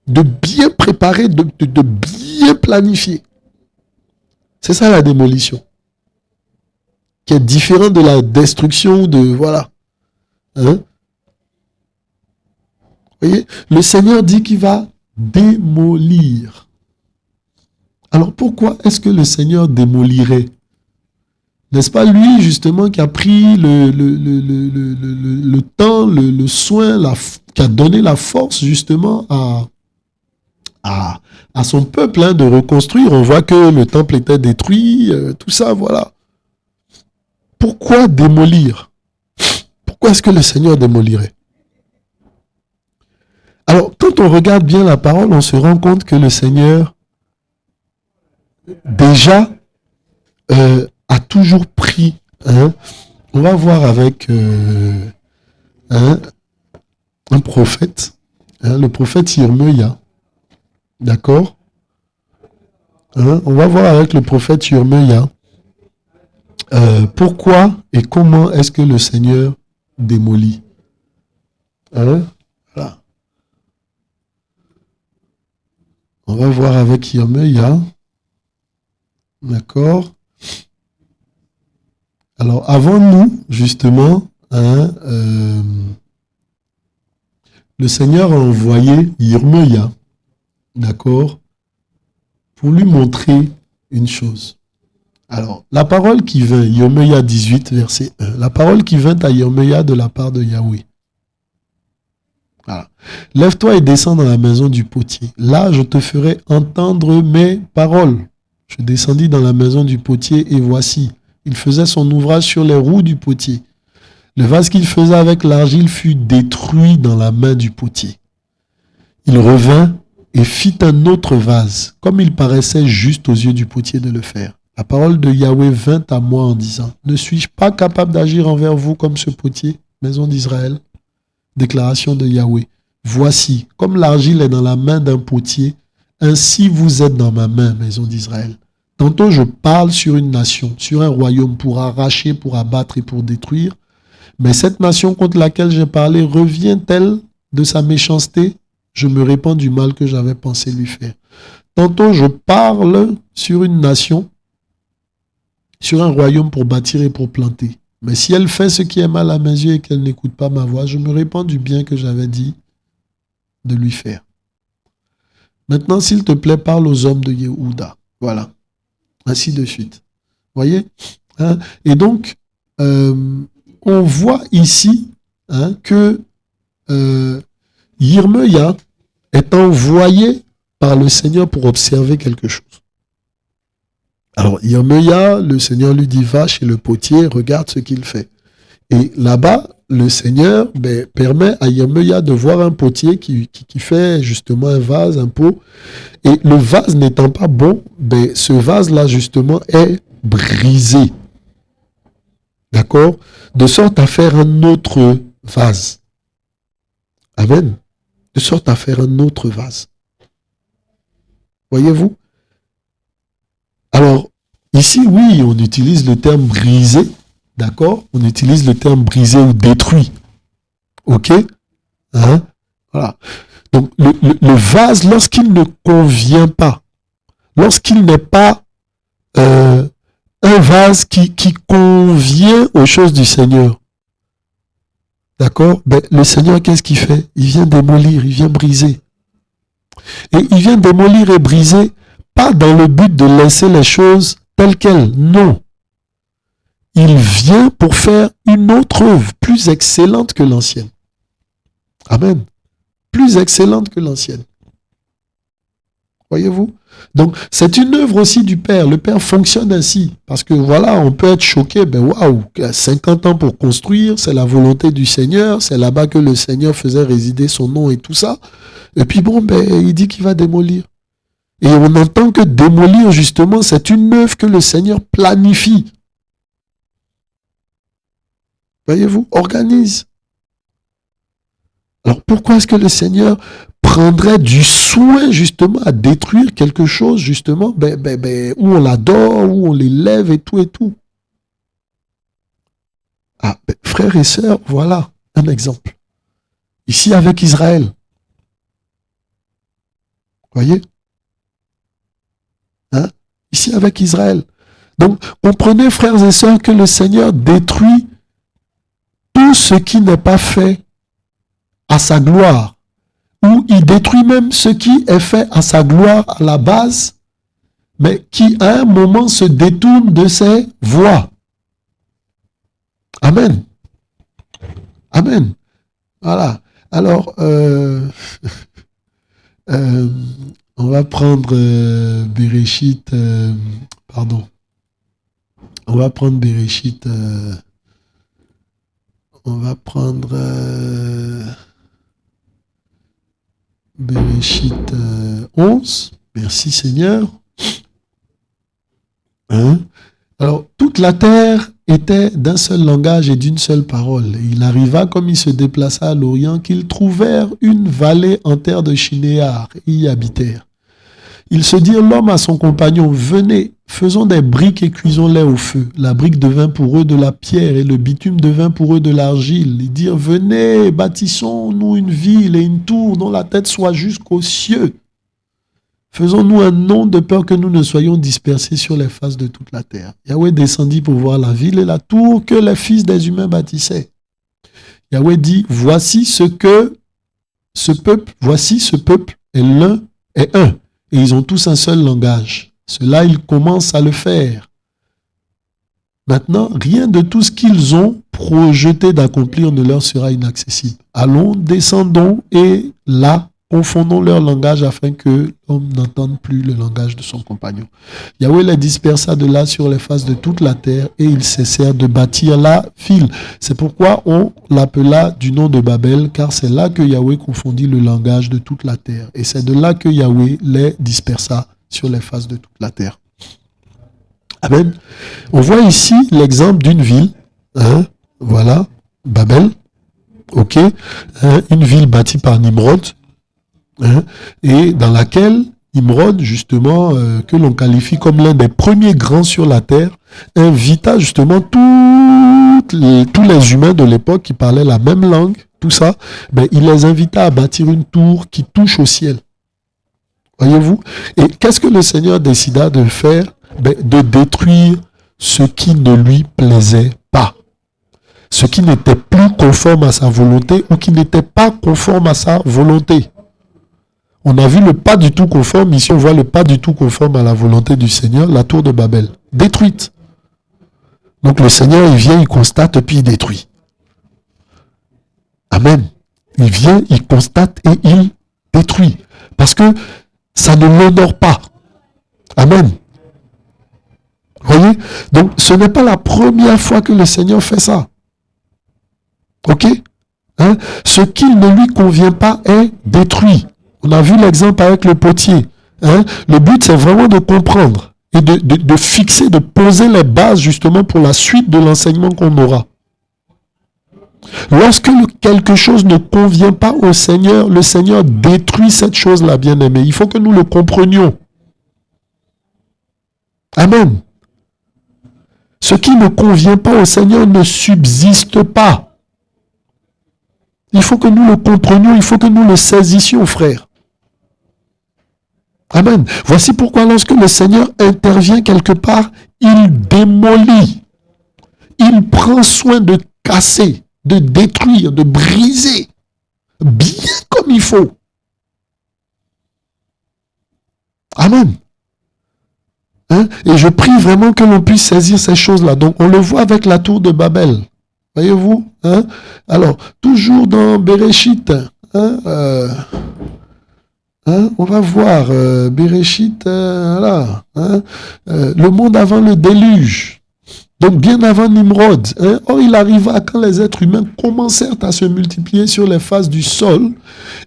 de bien préparé, de bien planifié. C'est ça la démolition, qui est différent de la destruction, voilà. Vous voyez, le Seigneur dit qu'il va démolir. Alors pourquoi est-ce que le Seigneur démolirait? N'est-ce pas lui justement qui a pris le temps, le soin, qui a donné la force justement à son peuple de reconstruire? On voit que le temple était détruit, tout ça, voilà. Pourquoi démolir? Pourquoi est-ce que le Seigneur démolirait? Alors, quand on regarde bien la parole, on se rend compte que le Seigneur déjà a toujours pris, on va voir avec un prophète, le prophète Yirmeya, d'accord, on va voir avec le prophète Yirmeya pourquoi et comment est-ce que le Seigneur démolit. Voilà. On va voir avec Yirmeya. D'accord. Alors, avant nous, justement, le Seigneur a envoyé Yirmeya, d'accord, pour lui montrer une chose. Alors, la parole qui vint, Yirmeya 18, verset 1, la parole qui vint à Yirmeya de la part de Yahweh. Voilà. Lève-toi et descends dans la maison du potier. Là, je te ferai entendre mes paroles. Je descendis dans la maison du potier et voici, il faisait son ouvrage sur les roues du potier. Le vase qu'il faisait avec l'argile fut détruit dans la main du potier. Il revint et fit un autre vase, comme il paraissait juste aux yeux du potier de le faire. La parole de Yahweh vint à moi en disant, ne suis-je pas capable d'agir envers vous comme ce potier, maison d'Israël? Déclaration de Yahweh. Voici, comme l'argile est dans la main d'un potier, ainsi vous êtes dans ma main, maison d'Israël. Tantôt je parle sur une nation, sur un royaume pour arracher, pour abattre et pour détruire. Mais cette nation contre laquelle j'ai parlé revient-elle de sa méchanceté? Je me répands du mal que j'avais pensé lui faire. Tantôt je parle sur une nation, sur un royaume pour bâtir et pour planter. Mais si elle fait ce qui est mal à mes yeux et qu'elle n'écoute pas ma voix, je me répands du bien que j'avais dit de lui faire. Maintenant, s'il te plaît, parle aux hommes de Yehuda. Voilà. Ainsi de suite. Voyez? Et donc, on voit ici que Yirmeya est envoyé par le Seigneur pour observer quelque chose. Alors, Yirmeya, le Seigneur lui dit, va chez le potier, regarde ce qu'il fait. Et là-bas, le Seigneur permet à Yirmeya de voir un potier qui fait justement un vase, un pot. Et le vase n'étant pas bon, ce vase-là justement est brisé. D'accord? De sorte à faire un autre vase. Amen. De sorte à faire un autre vase. Voyez-vous? Alors, ici, oui, on utilise le terme brisé. D'accord? On utilise le terme brisé ou détruit. OK? Voilà. Donc, le vase, lorsqu'il ne convient pas, lorsqu'il n'est pas un vase qui convient aux choses du Seigneur, d'accord? Le Seigneur, qu'est-ce qu'il fait? Il vient démolir, il vient briser. Et il vient démolir et briser, pas dans le but de laisser les choses telles quelles, non. Il vient pour faire une autre œuvre plus excellente que l'ancienne. Amen. Plus excellente que l'ancienne. Voyez-vous? Donc, c'est une œuvre aussi du Père. Le Père fonctionne ainsi. Parce que voilà, on peut être choqué. Ben waouh, 50 ans pour construire, c'est la volonté du Seigneur. C'est là-bas que le Seigneur faisait résider son nom et tout ça. Et puis bon, ben, il dit qu'il va démolir. Et on entend que démolir, justement, c'est une œuvre que le Seigneur planifie. Voyez-vous? Organise. Alors pourquoi est-ce que le Seigneur prendrait du soin justement à détruire quelque chose justement où on l'adore, où on l'élève et tout et tout? Ah, frères et sœurs, voilà un exemple. Ici avec Israël. Voyez? Hein? Ici avec Israël. Donc, comprenez, frères et sœurs, que le Seigneur détruit tout ce qui n'est pas fait à sa gloire, ou il détruit même ce qui est fait à sa gloire à la base, mais qui à un moment se détourne de ses voies. Amen. Amen. Voilà. Alors, on va prendre Béréchit, pardon. On va prendre Béréchit, on va prendre Béréchit 11. Merci Seigneur. Hein? Alors, toute la terre était d'un seul langage et d'une seule parole. Et il arriva, comme il se déplaça à l'Orient, qu'ils trouvèrent une vallée en terre de Shinéar et y habitèrent. Ils se dirent l'homme à son compagnon, venez, faisons des briques et cuisons-les au feu. La brique devint pour eux de la pierre et le bitume devint pour eux de l'argile. Ils dirent, venez, bâtissons-nous une ville et une tour dont la tête soit jusqu'aux cieux. Faisons-nous un nom de peur que nous ne soyons dispersés sur les faces de toute la terre. Yahweh descendit pour voir la ville et la tour que les fils des humains bâtissaient. Yahweh dit, voici ce peuple est l'un est un. Et ils ont tous un seul langage. Cela, ils commencent à le faire. Maintenant, rien de tout ce qu'ils ont projeté d'accomplir ne leur sera inaccessible. Allons, descendons et là, confondons leur langage afin que l'homme n'entende plus le langage de son compagnon. Yahweh les dispersa de là sur les faces de toute la terre et ils cessèrent de bâtir la ville. C'est pourquoi on l'appela du nom de Babel, car c'est là que Yahweh confondit le langage de toute la terre. Et c'est de là que Yahweh les dispersa sur les faces de toute la terre. Amen. On voit ici l'exemple d'une ville. Hein, voilà, Babel. Ok. Une ville bâtie par Nimrod. Hein, et dans laquelle Nimrod, justement, que l'on qualifie comme l'un des premiers grands sur la terre, invita justement tous les humains de l'époque qui parlaient la même langue, tout ça, il les invita à bâtir une tour qui touche au ciel. Voyez-vous? Et qu'est-ce que le Seigneur décida de faire? De détruire ce qui ne lui plaisait pas. Ce qui n'était plus conforme à sa volonté ou qui n'était pas conforme à sa volonté. On a vu le pas du tout conforme, ici on voit le pas du tout conforme à la volonté du Seigneur, la tour de Babel, détruite. Donc le Seigneur, il vient, il constate, puis il détruit. Amen. Il vient, il constate et il détruit. Parce que ça ne l'honore pas. Amen. Vous voyez? Donc ce n'est pas la première fois que le Seigneur fait ça. Ok? Hein? Ce qui ne lui convient pas est détruit. On a vu l'exemple avec le potier. Hein? Le but, c'est vraiment de comprendre et de fixer, de poser les bases justement pour la suite de l'enseignement qu'on aura. Lorsque quelque chose ne convient pas au Seigneur, le Seigneur détruit cette chose-là, bien-aimé. Il faut que nous le comprenions. Amen. Ce qui ne convient pas au Seigneur ne subsiste pas. Il faut que nous le comprenions, il faut que nous le saisissions, frère. Amen. Voici pourquoi lorsque le Seigneur intervient quelque part, il démolit. Il prend soin de casser, de détruire, de briser, bien comme il faut. Amen. Hein? Et je prie vraiment que l'on puisse saisir ces choses-là. Donc, on le voit avec la tour de Babel. Voyez-vous? Hein? Alors, toujours dans Béréchit, hein? Hein, on va voir Bereshit, voilà, hein, le monde avant le déluge. Donc bien avant Nimrod. Hein, or il arriva quand les êtres humains commencèrent à se multiplier sur les faces du sol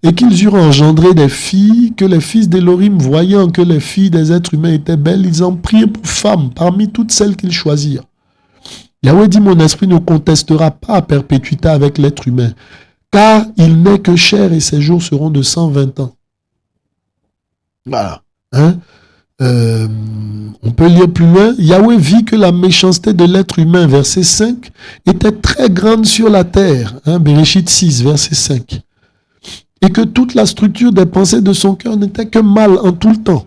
et qu'ils eurent engendré des filles, que les fils d'Élohim, voyant que les filles des êtres humains étaient belles, ils en prirent pour femmes parmi toutes celles qu'ils choisirent. Yahweh dit, mon esprit ne contestera pas à perpétuité avec l'être humain, car il n'est que chair et ses jours seront de 120 ans. Voilà. Hein? On peut lire plus loin. Yahweh vit que la méchanceté de l'être humain, verset 5, était très grande sur la terre. Hein? Bereshit 6, verset 5. Et que toute la structure des pensées de son cœur n'était que mal en tout le temps.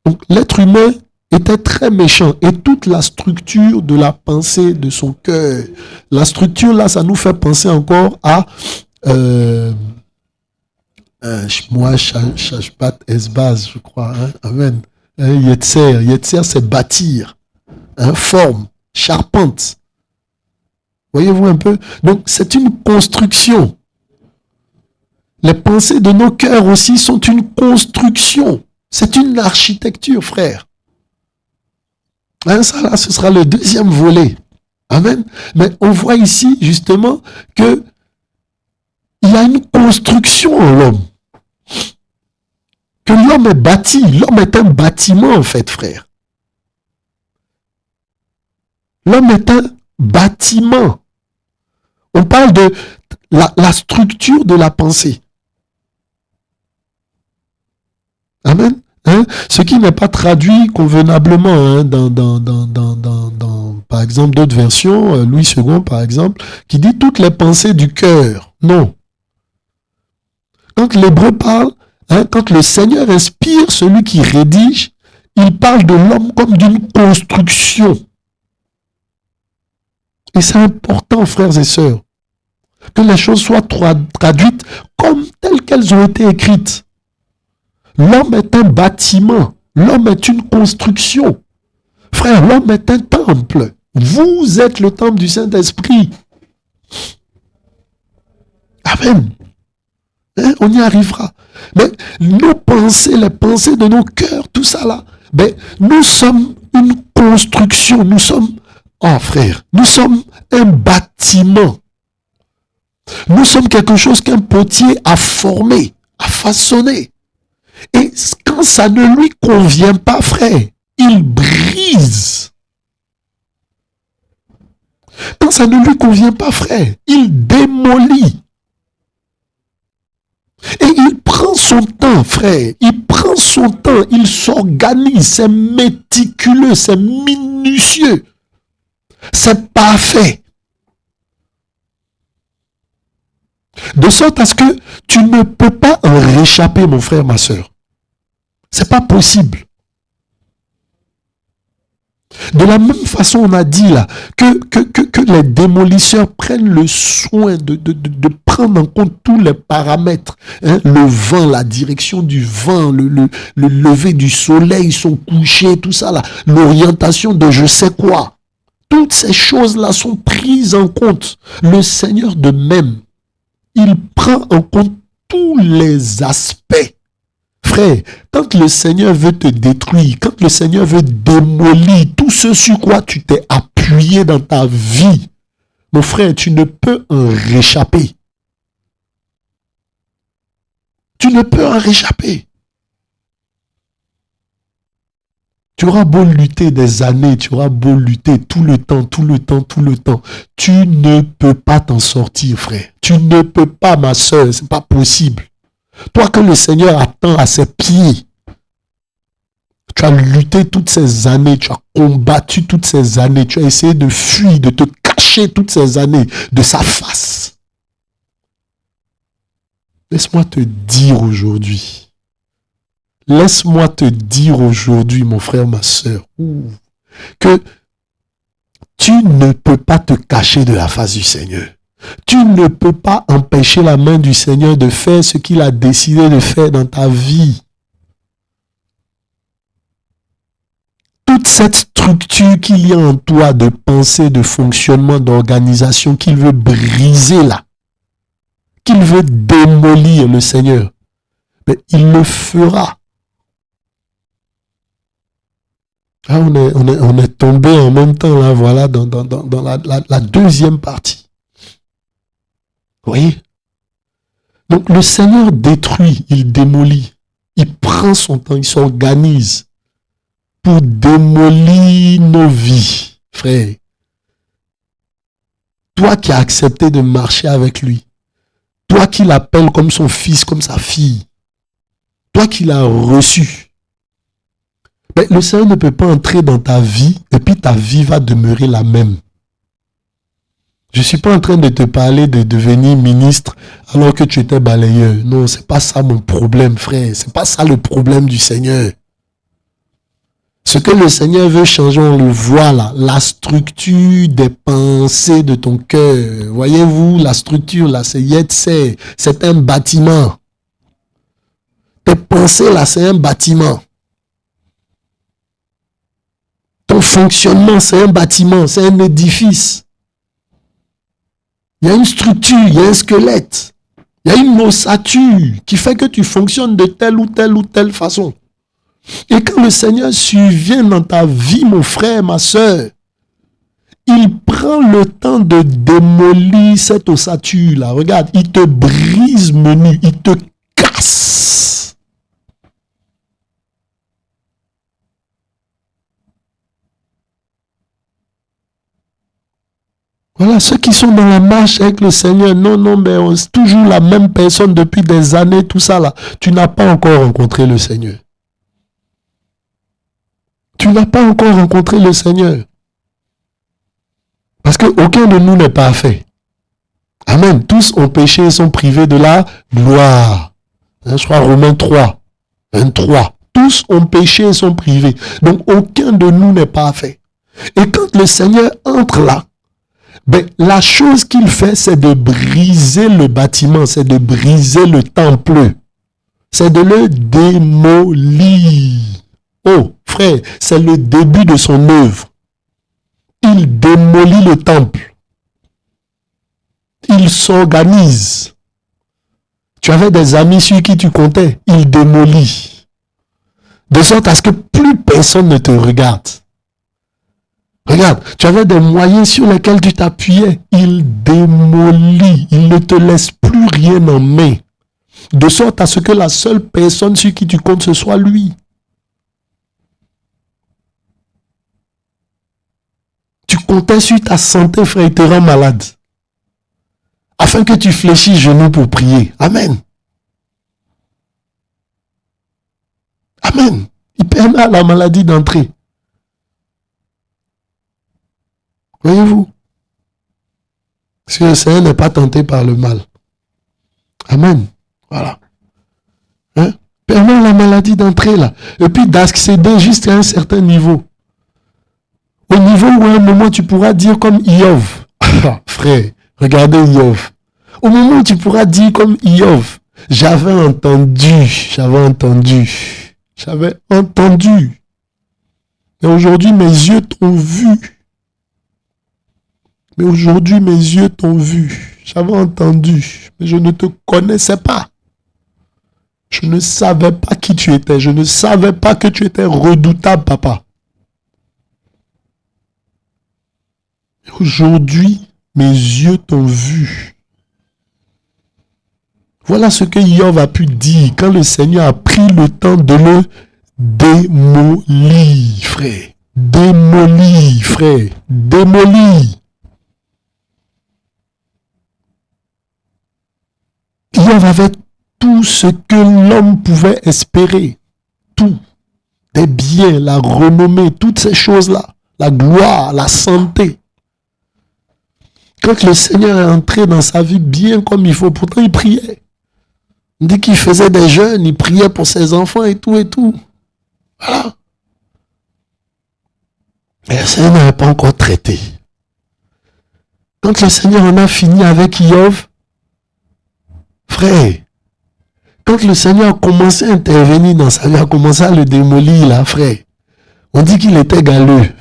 Donc l'être humain était très méchant et toute la structure de la pensée de son cœur. La structure là, ça nous fait penser encore à moi, Shashbat Esbaz, je crois. Hein? Amen. Yetzer, c'est bâtir, hein? Forme, charpente. Voyez-vous un peu? Donc, c'est une construction. Les pensées de nos cœurs aussi sont une construction. C'est une architecture, frère. Hein, ça, là, ce sera le deuxième volet. Amen. Mais on voit ici, justement, que il y a une construction en l'homme. Que l'homme est bâti. L'homme est un bâtiment, en fait, frère. L'homme est un bâtiment. On parle de la structure de la pensée. Amen. Hein? Ce qui n'est pas traduit convenablement hein, dans, par exemple, d'autres versions, Louis II, par exemple, qui dit toutes les pensées du cœur. Non. Quand l'hébreu parle, hein, quand le Seigneur inspire celui qui rédige, il parle de l'homme comme d'une construction. Et c'est important, frères et sœurs, que les choses soient traduites comme telles qu'elles ont été écrites. L'homme est un bâtiment. L'homme est une construction. Frère, l'homme est un temple. Vous êtes le temple du Saint-Esprit. Amen. Hein, on y arrivera. Mais nos pensées, les pensées de nos cœurs, tout ça là, ben, nous sommes une construction. Nous sommes, frère, nous sommes un bâtiment. Nous sommes quelque chose qu'un potier a formé, a façonné. Et quand ça ne lui convient pas, frère, il brise. Quand ça ne lui convient pas, frère, il démolit. Et il prend son temps, frère. Il prend son temps, il s'organise. C'est méticuleux, c'est minutieux. C'est parfait. De sorte à ce que tu ne peux pas en réchapper, mon frère, ma soeur. C'est pas possible. De la même façon, on a dit là que les démolisseurs prennent le soin de prendre en compte tous les paramètres. Hein, le vent, la direction du vent, le lever du soleil, son coucher, tout ça là, l'orientation de je sais quoi. Toutes ces choses-là sont prises en compte. Le Seigneur de même, il prend en compte tous les aspects. Frère, quand le Seigneur veut te détruire, quand le Seigneur veut démolir tout ce sur quoi tu t'es appuyé dans ta vie, mon frère, tu ne peux en réchapper. Tu ne peux en réchapper. Tu auras beau lutter des années, tu auras beau lutter tout le temps. Tu ne peux pas t'en sortir, frère. Tu ne peux pas, ma soeur, c'est pas possible. Toi que le Seigneur attend à ses pieds, tu as lutté toutes ces années, tu as combattu toutes ces années, tu as essayé de fuir, de te cacher toutes ces années de sa face. Laisse-moi te dire aujourd'hui, mon frère, ma soeur, que tu ne peux pas te cacher de la face du Seigneur. Tu ne peux pas empêcher la main du Seigneur de faire ce qu'il a décidé de faire dans ta vie. Toute cette structure qu'il y a en toi de pensée, de fonctionnement, d'organisation qu'il veut briser là, qu'il veut démolir, le Seigneur, mais il le fera. Ah, on est tombé en même temps, là, voilà, dans la deuxième partie. Vous voyez? Donc, le Seigneur détruit, il démolit. Il prend son temps, il s'organise pour démolir nos vies, frère. Toi qui as accepté de marcher avec lui, toi qui l'appelles comme son fils, comme sa fille, toi qui l'as reçu, mais le Seigneur ne peut pas entrer dans ta vie et puis ta vie va demeurer la même. Je ne suis pas en train de te parler de devenir ministre alors que tu étais balayeur. Non, ce n'est pas ça mon problème, frère. Ce n'est pas ça le problème du Seigneur. Ce que le Seigneur veut changer, on le voit là. La structure des pensées de ton cœur. Voyez-vous, la structure là, c'est un bâtiment. Tes pensées là, c'est un bâtiment. Ton fonctionnement, c'est un bâtiment, c'est un édifice. Il y a une structure, il y a un squelette. Il y a une ossature qui fait que tu fonctionnes de telle ou telle façon. Et quand le Seigneur survient dans ta vie, mon frère, ma soeur, il prend le temps de démolir cette ossature-là. Regarde, il te brise menu, il te casse. Voilà, ceux qui sont dans la marche avec le Seigneur, non, mais on est toujours la même personne depuis des années, tout ça là. Tu n'as pas encore rencontré le Seigneur. Tu n'as pas encore rencontré le Seigneur. Parce qu'aucun de nous n'est parfait. Amen. Tous ont péché et sont privés de la gloire. Je crois Romains 3, 23. Tous ont péché et sont privés. Donc aucun de nous n'est parfait. Et quand le Seigneur entre là, ben, la chose qu'il fait, c'est de briser le bâtiment, c'est de briser le temple. C'est de le démolir. Oh, frère, c'est le début de son œuvre. Il démolit le temple. Il s'organise. Tu avais des amis sur qui tu comptais, il démolit. De sorte à ce que plus personne ne te regarde. Regarde, tu avais des moyens sur lesquels tu t'appuyais. Il démolit. Il ne te laisse plus rien en main. De sorte à ce que la seule personne sur qui tu comptes, ce soit lui. Tu comptais sur ta santé, frère, il te rend malade. Afin que tu fléchis genoux pour prier. Amen. Amen. Il permet à la maladie d'entrer. Voyez-vous? Parce que le Seigneur n'est pas tenté par le mal. Amen. Voilà. Hein? Permet à la maladie d'entrer là. Et puis d'accéder jusqu'à un certain niveau. Au niveau où à un moment tu pourras dire comme Iov. Frère, regardez Iov. Au moment où tu pourras dire comme Iov. J'avais entendu. Et aujourd'hui mes yeux t'ont vu. Mais aujourd'hui, mes yeux t'ont vu. J'avais entendu, mais je ne te connaissais pas. Je ne savais pas qui tu étais. Je ne savais pas que tu étais redoutable, papa. Aujourd'hui, mes yeux t'ont vu. Voilà ce que Iov a pu dire quand le Seigneur a pris le temps de le démolir, frère. Démolir, frère. Démolir. Iov avait tout ce que l'homme pouvait espérer. Tout. Des biens, la renommée, toutes ces choses-là. La gloire, la santé. Quand le Seigneur est entré dans sa vie bien comme il faut, pourtant il priait. On dit qu'il faisait des jeûnes, il priait pour ses enfants et tout et tout. Voilà. Mais le Seigneur n'avait pas encore traité. Quand le Seigneur en a fini avec Iov, frère, quand le Seigneur a commencé à intervenir dans sa vie, a commencé à le démolir là, frère, on dit qu'il était galeux,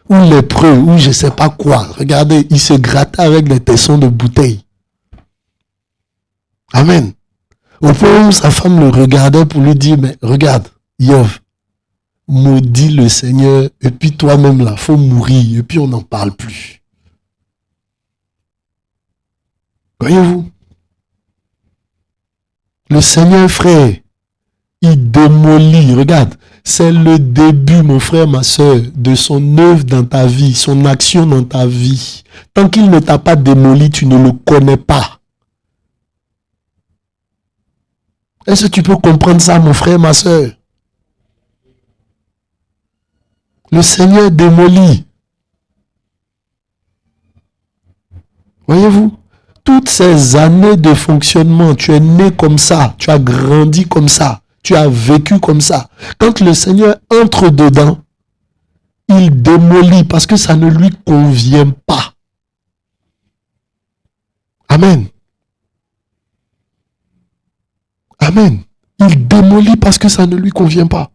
ou lépreux, ou je ne sais pas quoi. Regardez, il se grattait avec des tessons de bouteilles. Amen. Au point où sa femme le regardait pour lui dire, mais regarde, Yov, maudit le Seigneur, et puis toi-même là, faut mourir, et puis on n'en parle plus. Voyez-vous? Le Seigneur, frère, il démolit, regarde, c'est le début, mon frère, ma soeur, de son œuvre dans ta vie, son action dans ta vie. Tant qu'il ne t'a pas démoli, tu ne le connais pas. Est-ce que tu peux comprendre ça, mon frère, ma soeur? Le Seigneur démolit. Voyez-vous? Toutes ces années de fonctionnement, tu es né comme ça, tu as grandi comme ça, tu as vécu comme ça. Quand le Seigneur entre dedans, il démolit parce que ça ne lui convient pas. Amen. Amen. Il démolit parce que ça ne lui convient pas.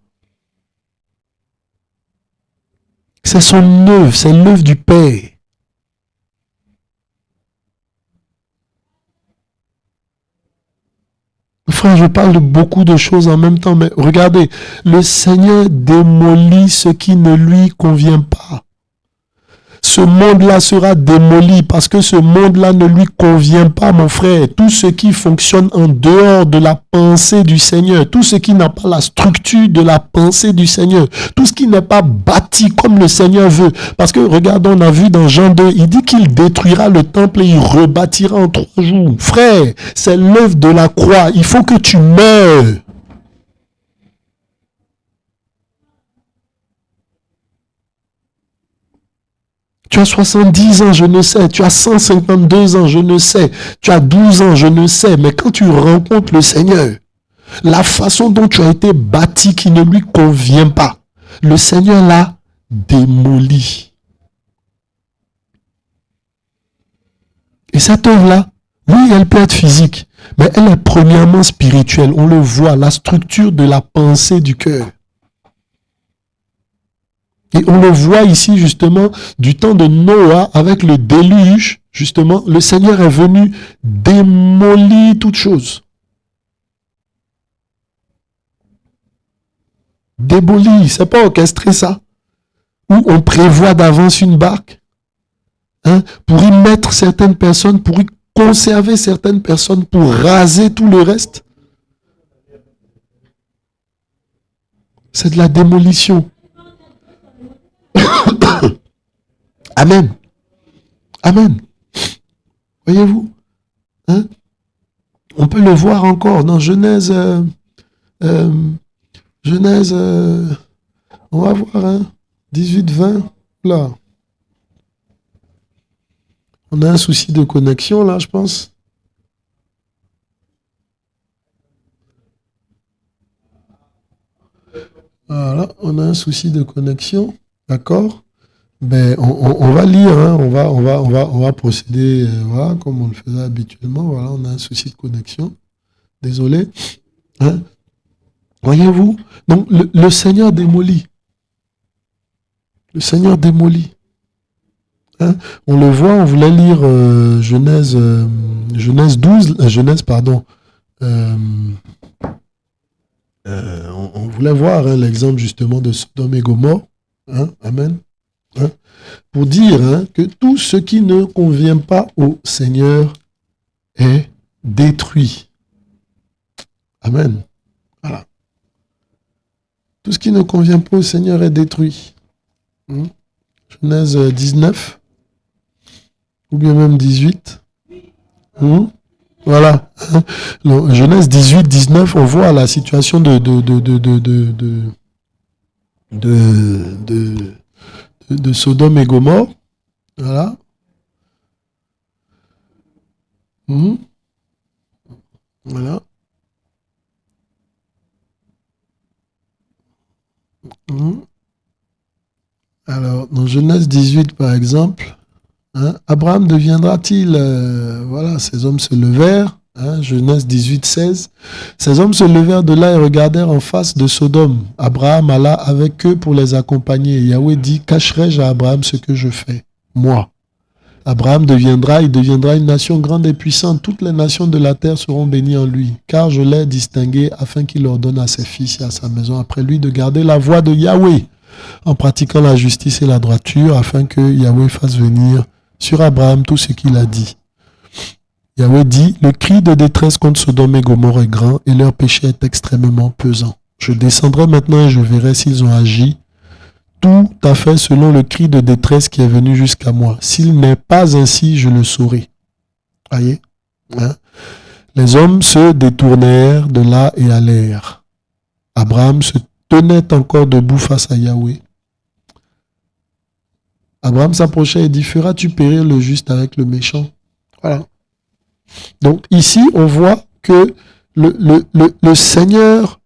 C'est son œuvre, c'est l'œuvre du Père. Frère, je parle de beaucoup de choses en même temps, mais regardez, le Seigneur démolit ce qui ne lui convient pas. Ce monde-là sera démoli parce que ce monde-là ne lui convient pas, mon frère. Tout ce qui fonctionne en dehors de la pensée du Seigneur, tout ce qui n'a pas la structure de la pensée du Seigneur, tout ce qui n'est pas bâti comme le Seigneur veut. Parce que, regardons, on a vu dans Jean 2, il dit qu'il détruira le temple et il rebâtira en 3 jours. Frère, c'est l'œuvre de la croix. Il faut que tu meures. Tu as 70 ans, je ne sais. Tu as 152 ans, je ne sais. Tu as 12 ans, je ne sais. Mais quand tu rencontres le Seigneur, la façon dont tu as été bâti qui ne lui convient pas, le Seigneur l'a démoli. Et cette œuvre-là, oui, elle peut être physique, mais elle est premièrement spirituelle. On le voit, la structure de la pensée du cœur. Et on le voit ici justement du temps de Noah avec le déluge, justement, le Seigneur est venu démolir toutes choses. Démolir, c'est pas orchestré ça. Où on prévoit d'avance une barque, pour y mettre certaines personnes, pour y conserver certaines personnes, pour raser tout le reste. C'est de la démolition. Amen. Amen. Voyez-vous, on peut le voir encore dans Genèse. Genèse, on va voir, 18-20. Là. On a un souci de connexion, là, je pense. Voilà, on a un souci de connexion. D'accord? Ben, on va lire, on va procéder, voilà, comme on le faisait habituellement. Voilà, on a un souci de connexion. Désolé. Voyez-vous? Donc, le Seigneur démolit. Le Seigneur démolit. On le voit, on voulait lire Genèse 12, Genèse, pardon. On voulait voir l'exemple justement de Sodome et Gomorrhe. Amen. Pour dire que tout ce qui ne convient pas au Seigneur est détruit. Amen. Voilà. Tout ce qui ne convient pas au Seigneur est détruit. Genèse 19, ou bien même 18. Voilà. Genèse 18, 19, on voit la situation de Sodome et Gomorrhe. Voilà. Voilà. Alors, dans Genèse 18, par exemple, Abraham deviendra-t-il... voilà, ces hommes se levèrent. Genèse 18, 16. Ces hommes se levèrent de là et regardèrent en face de Sodome. Abraham alla avec eux pour les accompagner. Yahweh dit, cacherai-je à Abraham ce que je fais, moi? Abraham il deviendra une nation grande et puissante. Toutes les nations de la terre seront bénies en lui, car je l'ai distingué afin qu'il ordonne à ses fils et à sa maison après lui de garder la voie de Yahweh, en pratiquant la justice et la droiture, afin que Yahweh fasse venir sur Abraham tout ce qu'il a dit. Yahweh dit, le cri de détresse contre Sodome et Gomorrhe est grand et leur péché est extrêmement pesant. Je descendrai maintenant et je verrai s'ils ont agi tout à fait selon le cri de détresse qui est venu jusqu'à moi. S'il n'est pas ainsi, je le saurai. Voyez, hein? Les hommes se détournèrent de là et allèrent. Abraham se tenait encore debout face à Yahweh. Abraham s'approchait et dit, feras-tu périr le juste avec le méchant? Voilà. Donc ici, on voit que le Seigneur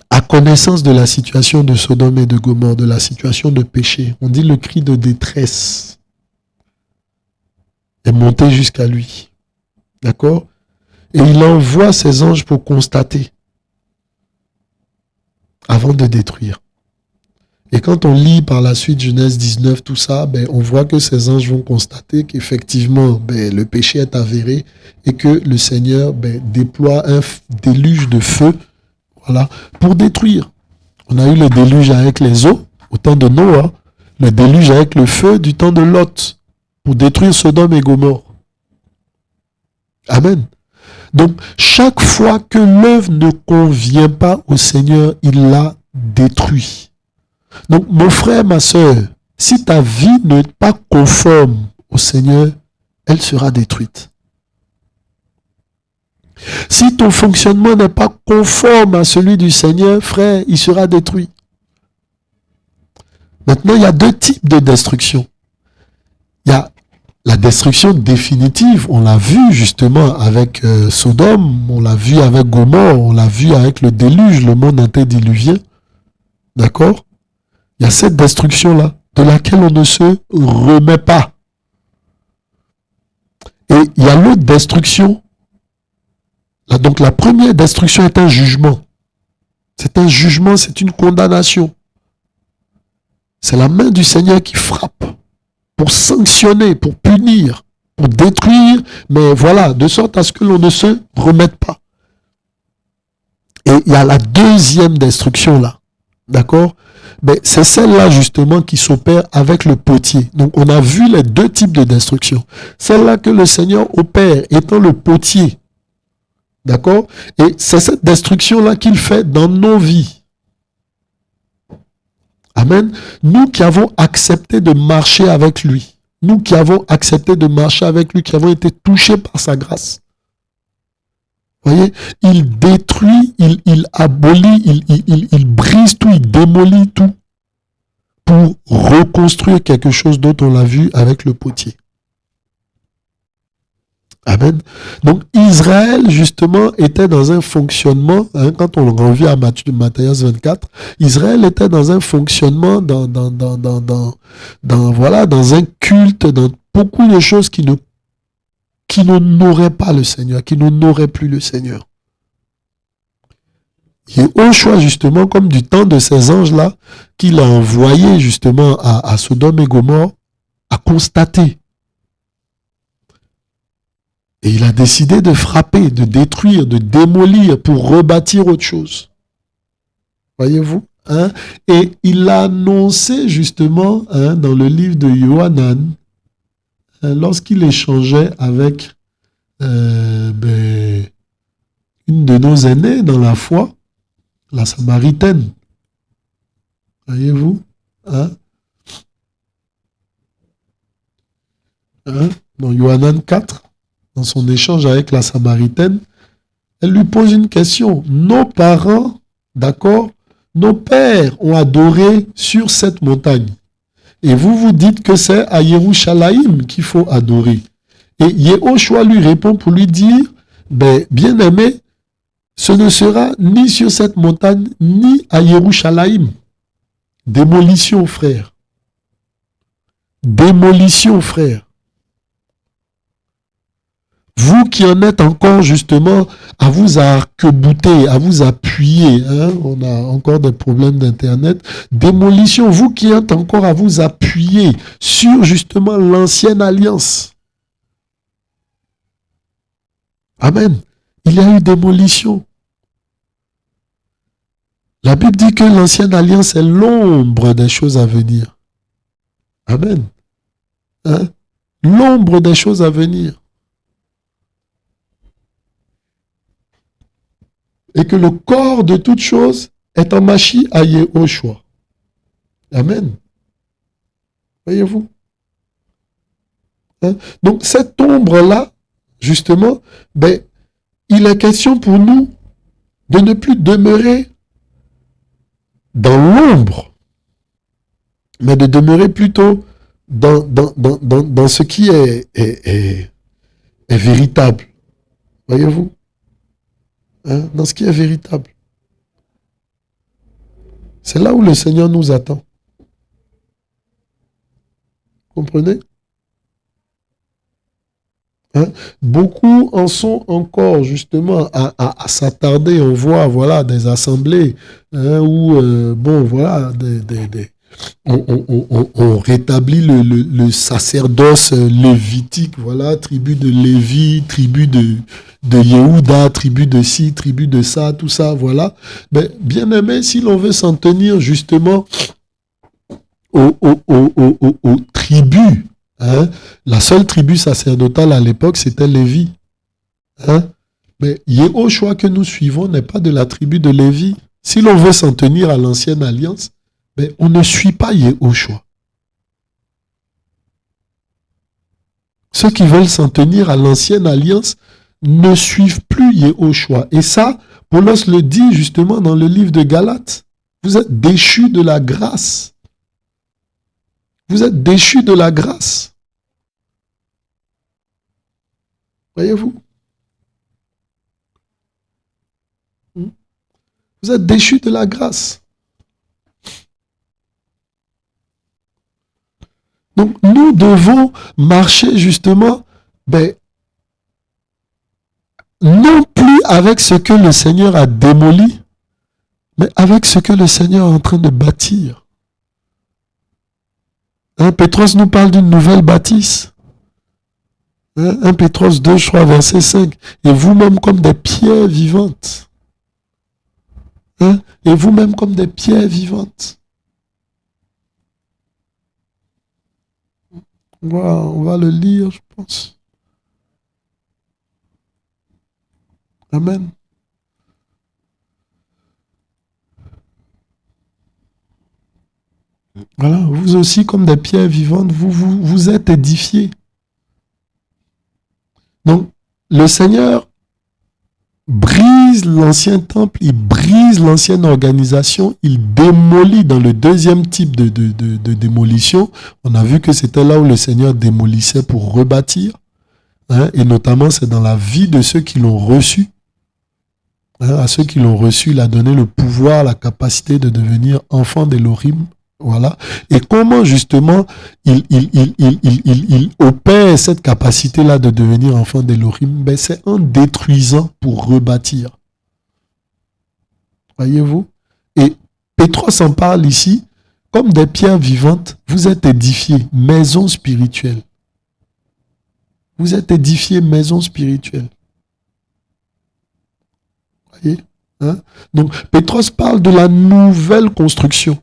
a connaissance de la situation de Sodome et de Gomorrhe, de la situation de péché. On dit le cri de détresse est monté jusqu'à lui. D'accord? Et il envoie ses anges pour constater avant de détruire. Et quand on lit par la suite Genèse 19, tout ça, on voit que ces anges vont constater qu'effectivement, le péché est avéré et que le Seigneur déploie un déluge de feu, voilà, pour détruire. On a eu le déluge avec les eaux au temps de Noah, le déluge avec le feu du temps de Lot, pour détruire Sodome et Gomorrhe. Amen. Donc, chaque fois que l'œuvre ne convient pas au Seigneur, il la détruit. Donc, mon frère, ma soeur, si ta vie n'est pas conforme au Seigneur, elle sera détruite. Si ton fonctionnement n'est pas conforme à celui du Seigneur, frère, il sera détruit. Maintenant, il y a deux types de destruction. Il y a la destruction définitive, on l'a vu justement avec Sodome, on l'a vu avec Gomorrhe, on l'a vu avec le déluge, le monde antédiluvien. D'accord? Il y a cette destruction-là, de laquelle on ne se remet pas. Et il y a l'autre destruction. Là, donc la première destruction est un jugement. C'est un jugement, c'est une condamnation. C'est la main du Seigneur qui frappe pour sanctionner, pour punir, pour détruire, mais voilà, de sorte à ce que l'on ne se remette pas. Et il y a la deuxième destruction là, d'accord? C'est celle-là justement qui s'opère avec le potier. Donc on a vu les deux types de destruction. Celle-là que le Seigneur opère étant le potier. D'accord? Et c'est cette destruction-là qu'il fait dans nos vies. Amen. Nous qui avons accepté de marcher avec lui. Nous qui avons accepté de marcher avec lui, qui avons été touchés par sa grâce. Voyez, il détruit, il abolit, il brise tout, il démolit tout pour reconstruire quelque chose d'autre, on l'a vu avec le potier. Amen. Donc Israël, justement, était dans un fonctionnement, quand on revient à Matthieu 24, Israël était dans un fonctionnement, dans un culte, dans beaucoup de choses qui n'honoraient pas le Seigneur, qui n'honoraient plus le Seigneur. Et au choix, justement, comme du temps de ces anges-là, qu'il a envoyé, justement, à Sodome et Gomorrhe, à constater. Et il a décidé de frapper, de détruire, de démolir pour rebâtir autre chose. Voyez-vous, hein? Et il a annoncé justement dans le livre de Yohanan, lorsqu'il échangeait avec une de nos aînés dans la foi, la Samaritaine. Voyez-vous, hein? Dans Yohanan 4, dans son échange avec la Samaritaine, elle lui pose une question. Nos parents, d'accord, nos pères ont adoré sur cette montagne. Et vous vous dites que c'est à Yerushalayim qu'il faut adorer. Et Yehoshua lui répond pour lui dire, bien-aimé, ce ne sera ni sur cette montagne, ni à Yerushalayim. Démolition, frère. Démolition, frère. Vous qui en êtes encore justement à vous arc-bouter, à vous appuyer, hein, on a encore des problèmes d'internet, démolition, vous qui êtes encore à vous appuyer sur justement l'ancienne alliance. Amen. Il y a eu démolition. La Bible dit que l'ancienne alliance est l'ombre des choses à venir. Amen. Hein? L'ombre des choses à venir. Et que le corps de toute chose est en Machi à Yehoshua. Amen. Voyez-vous? Hein? Donc cette ombre-là, justement, ben, il est question pour nous de ne plus demeurer dans l'ombre, mais de demeurer plutôt dans ce qui est véritable. Voyez-vous? Hein? Dans ce qui est véritable. C'est là où le Seigneur nous attend. Comprenez? Hein? Beaucoup en sont encore justement à s'attarder. On voit voilà, des assemblées hein, où bon, voilà, on rétablit le sacerdoce lévitique, voilà, tribu de Lévi, tribu de Yehuda, tribu de ci, tribu de ça, tout ça, voilà. Mais bien aimé, si l'on veut s'en tenir justement aux tribus, hein, la seule tribu sacerdotale à l'époque, c'était Lévi. Hein? Mais Yehoshua que nous suivons n'est pas de la tribu de Lévi. Si l'on veut s'en tenir à l'ancienne alliance, mais on ne suit pas Yehoshua. Ceux qui veulent s'en tenir à l'ancienne alliance ne suivent plus Yehoshua. Et ça, Paulos le dit justement dans le livre de Galates. Vous êtes déchus de la grâce. Vous êtes déchus de la grâce. Voyez-vous? Vous êtes déchus de la grâce. Donc, nous devons marcher justement, ben, non plus avec ce que le Seigneur a démoli, mais avec ce que le Seigneur est en train de bâtir. Hein, Pétros nous parle d'une nouvelle bâtisse. 1 Pétros 2, je crois, verset 5. Et vous-même comme des pierres vivantes. Hein, et vous-même comme des pierres vivantes. On va le lire, je pense. Amen. Voilà, vous aussi, comme des pierres vivantes, vous êtes édifiés. Donc, le Seigneur brise l'ancien temple, il brise l'ancienne organisation, il démolit dans le deuxième type de démolition. On a vu que c'était là où le Seigneur démolissait pour rebâtir. Hein, et notamment, c'est dans la vie de ceux qui l'ont reçu. Hein, à ceux qui l'ont reçu, il a donné le pouvoir, la capacité de devenir enfants d'Élohim. Voilà. Et comment justement il opère cette capacité-là de devenir enfant d'Élohim? Ben, c'est en détruisant pour rebâtir. Voyez-vous? Et Pétros en parle ici, comme des pierres vivantes, vous êtes édifiés, maison spirituelle. Vous êtes édifiés, maison spirituelle. Voyez? Hein? Donc, Pétros parle de la nouvelle construction,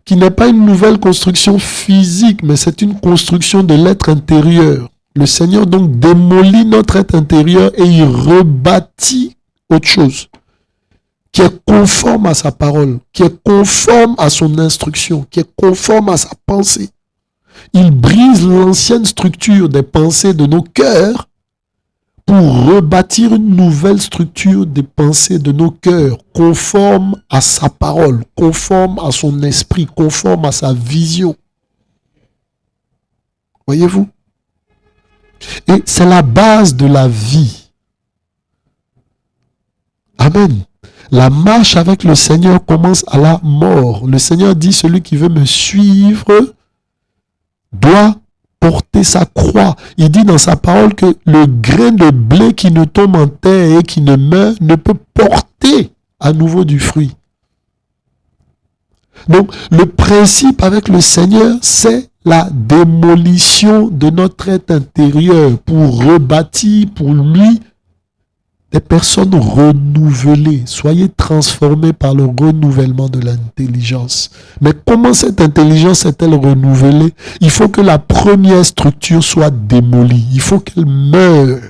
qui n'est pas une nouvelle construction physique, mais c'est une construction de l'être intérieur. Le Seigneur donc démolit notre être intérieur et il rebâtit autre chose, qui est conforme à sa parole, qui est conforme à son instruction, qui est conforme à sa pensée. Il brise l'ancienne structure des pensées de nos cœurs pour rebâtir une nouvelle structure des pensées de nos cœurs, conforme à sa parole, conforme à son esprit, conforme à sa vision. Voyez-vous? Et c'est la base de la vie. Amen. La marche avec le Seigneur commence à la mort. Le Seigneur dit, celui qui veut me suivre doit porter sa croix. Il dit dans sa parole que le grain de blé qui ne tombe en terre et qui ne meurt ne peut porter à nouveau du fruit. Donc, le principe avec le Seigneur, c'est la démolition de notre être intérieur pour rebâtir pour lui des personnes renouvelées. Soyez transformés par le renouvellement de l'intelligence. Mais comment cette intelligence est-elle renouvelée? Il faut que la première structure soit démolie. Il faut qu'elle meure.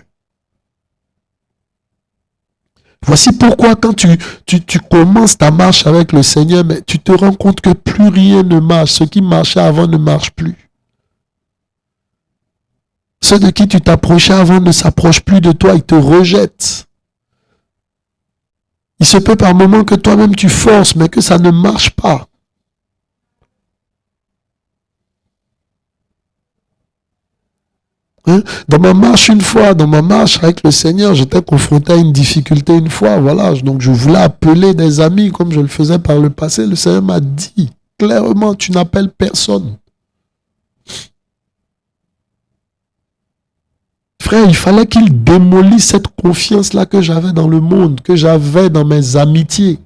Voici pourquoi quand tu commences ta marche avec le Seigneur, mais tu te rends compte que plus rien ne marche. Ce qui marchait avant ne marche plus. Ceux de qui tu t'approchais avant ne s'approchent plus de toi, ils te rejettent. Il se peut par moments que toi-même tu forces, mais que ça ne marche pas. Dans ma marche avec le Seigneur, j'étais confronté à une difficulté une fois, voilà. Donc je voulais appeler des amis comme je le faisais par le passé. Le Seigneur m'a dit clairement, tu n'appelles personne. Frère, il fallait qu'il démolisse cette confiance-là que j'avais dans le monde, que j'avais dans mes amitiés,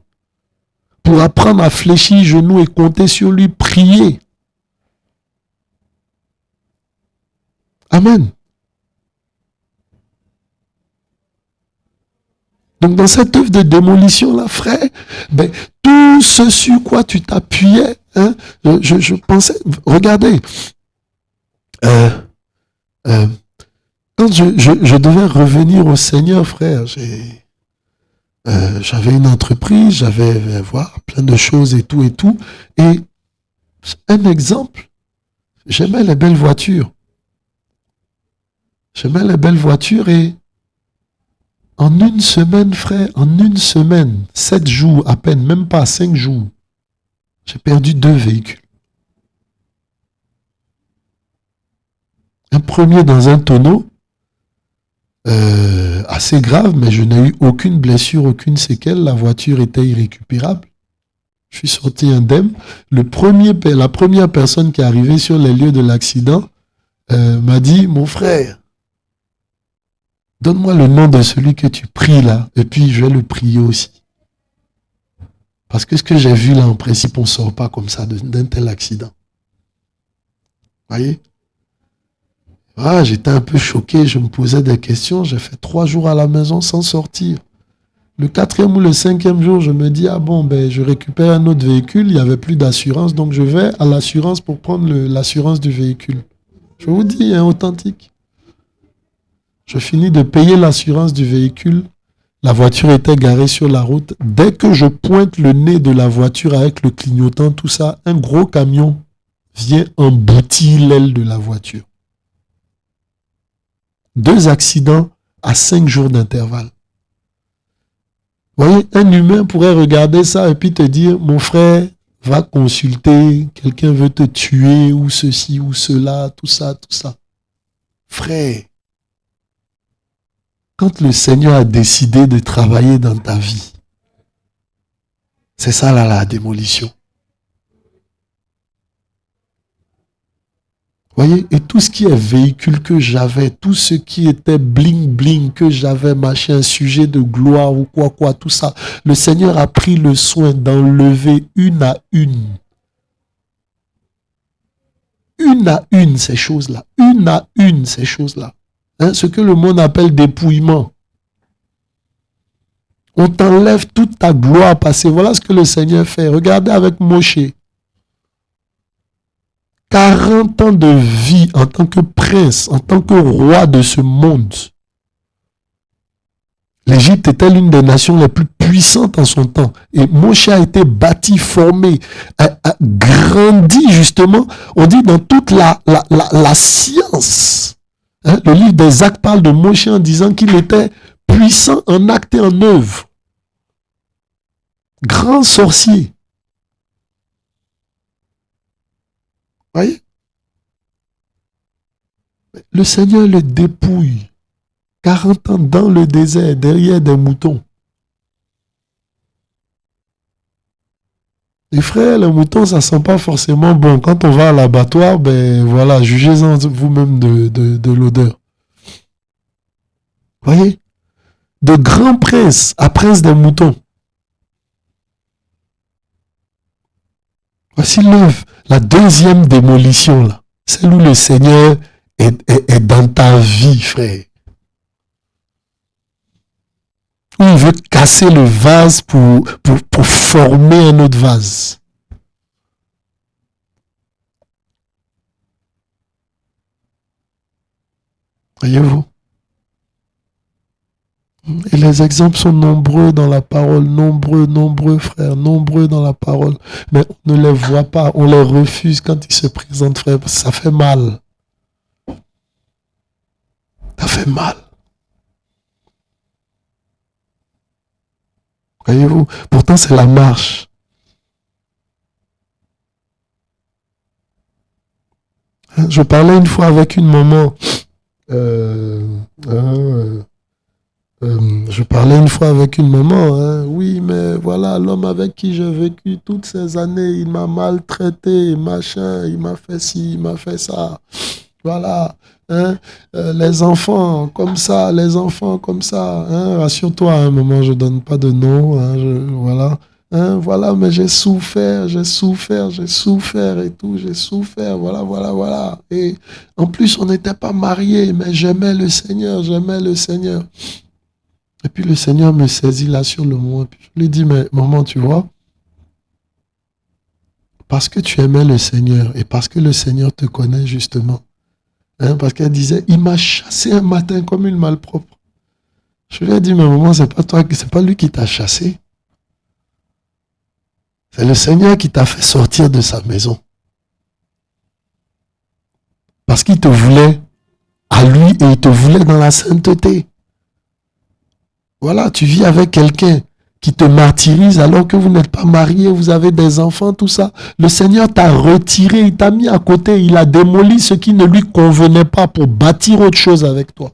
pour apprendre à fléchir genoux et compter sur lui, prier. Amen. Donc dans cette œuvre de démolition-là, frère, tout ce sur quoi tu t'appuyais, je pensais, regardez, quand je devais revenir au Seigneur, frère, j'avais une entreprise, j'avais plein de choses et tout. Et un exemple, j'aimais les belles voitures. Et en une semaine, frère, 7 jours à peine, même pas 5 jours, j'ai perdu 2 véhicules. Un premier dans un tonneau, assez grave, mais je n'ai eu aucune blessure, aucune séquelle. La voiture était irrécupérable. Je suis sorti indemne. La première personne qui est arrivée sur les lieux de l'accident m'a dit, mon frère, donne-moi le nom de celui que tu pries là, et puis je vais le prier aussi. Parce que ce que j'ai vu là, en principe, on ne sort pas comme ça d'un tel accident. Voyez? J'étais un peu choqué, je me posais des questions. J'ai fait 3 jours à la maison sans sortir. Le 4e ou le 5e jour, je me dis, je récupère un autre véhicule, il n'y avait plus d'assurance, donc je vais à l'assurance pour prendre l'assurance du véhicule. Je vous dis, authentique. Je finis de payer l'assurance du véhicule. La voiture était garée sur la route. Dès que je pointe le nez de la voiture avec le clignotant, tout ça, un gros camion vient emboutir l'aile de la voiture. 2 accidents à 5 jours d'intervalle. Vous voyez, un humain pourrait regarder ça et puis te dire, mon frère, va consulter, quelqu'un veut te tuer, ou ceci, ou cela, tout ça. Frère, quand le Seigneur a décidé de travailler dans ta vie, c'est ça là, la démolition. Voyez, et tout ce qui est véhicule que j'avais, tout ce qui était bling que j'avais, machin, sujet de gloire ou quoi, tout ça, le Seigneur a pris le soin d'enlever une à une ces choses-là, ce que le monde appelle dépouillement. On t'enlève toute ta gloire passée. Voilà ce que le Seigneur fait. Regardez avec Moshe. 40 ans de vie en tant que prince, en tant que roi de ce monde. L'Égypte était l'une des nations les plus puissantes en son temps. Et Moshe a été bâti, formé, a grandi justement, on dit dans toute la science. Le livre des Actes parle de Moshe en disant qu'il était puissant en acte et en œuvre. Grand sorcier. Voyez? Le Seigneur le dépouille. 40 ans dans le désert, derrière des moutons. Les frères, les moutons, ça sent pas forcément bon. Quand on va à l'abattoir, ben voilà, jugez-en vous-même de l'odeur. Voyez? De grands princes à prince des moutons. Voici l'œuvre, la deuxième démolition, là. Celle où le Seigneur est dans ta vie, frère. Où il veut casser le vase pour former un autre vase. Voyez-vous? Et les exemples sont nombreux dans la parole, nombreux frères, nombreux dans la parole. Mais on ne les voit pas, on les refuse quand ils se présentent, frère, parce que ça fait mal. Ça fait mal. Voyez-vous? Pourtant, c'est la marche. Je parlais une fois avec une maman. Je parlais une fois avec une maman. Oui, mais voilà, l'homme avec qui j'ai vécu toutes ces années, il m'a maltraité, machin, il m'a fait ci, il m'a fait ça. Voilà. Les enfants comme ça, les enfants comme ça. Rassure-toi, à un moment, je ne donne pas de nom. Voilà. Voilà, mais j'ai souffert et tout, j'ai souffert, voilà. Et en plus, on n'était pas mariés, mais j'aimais le Seigneur. Et puis le Seigneur me saisit là sur le moment. Puis je lui dis, mais maman, tu vois, parce que tu aimais le Seigneur et parce que le Seigneur te connaît justement. Parce qu'elle disait, il m'a chassé un matin comme une malpropre. Je lui ai dit, mais maman, c'est pas lui qui t'a chassé. C'est le Seigneur qui t'a fait sortir de sa maison. Parce qu'il te voulait à lui et il te voulait dans la sainteté. Voilà, tu vis avec quelqu'un qui te martyrise alors que vous n'êtes pas marié, vous avez des enfants, tout ça. Le Seigneur t'a retiré, il t'a mis à côté, il a démoli ce qui ne lui convenait pas pour bâtir autre chose avec toi.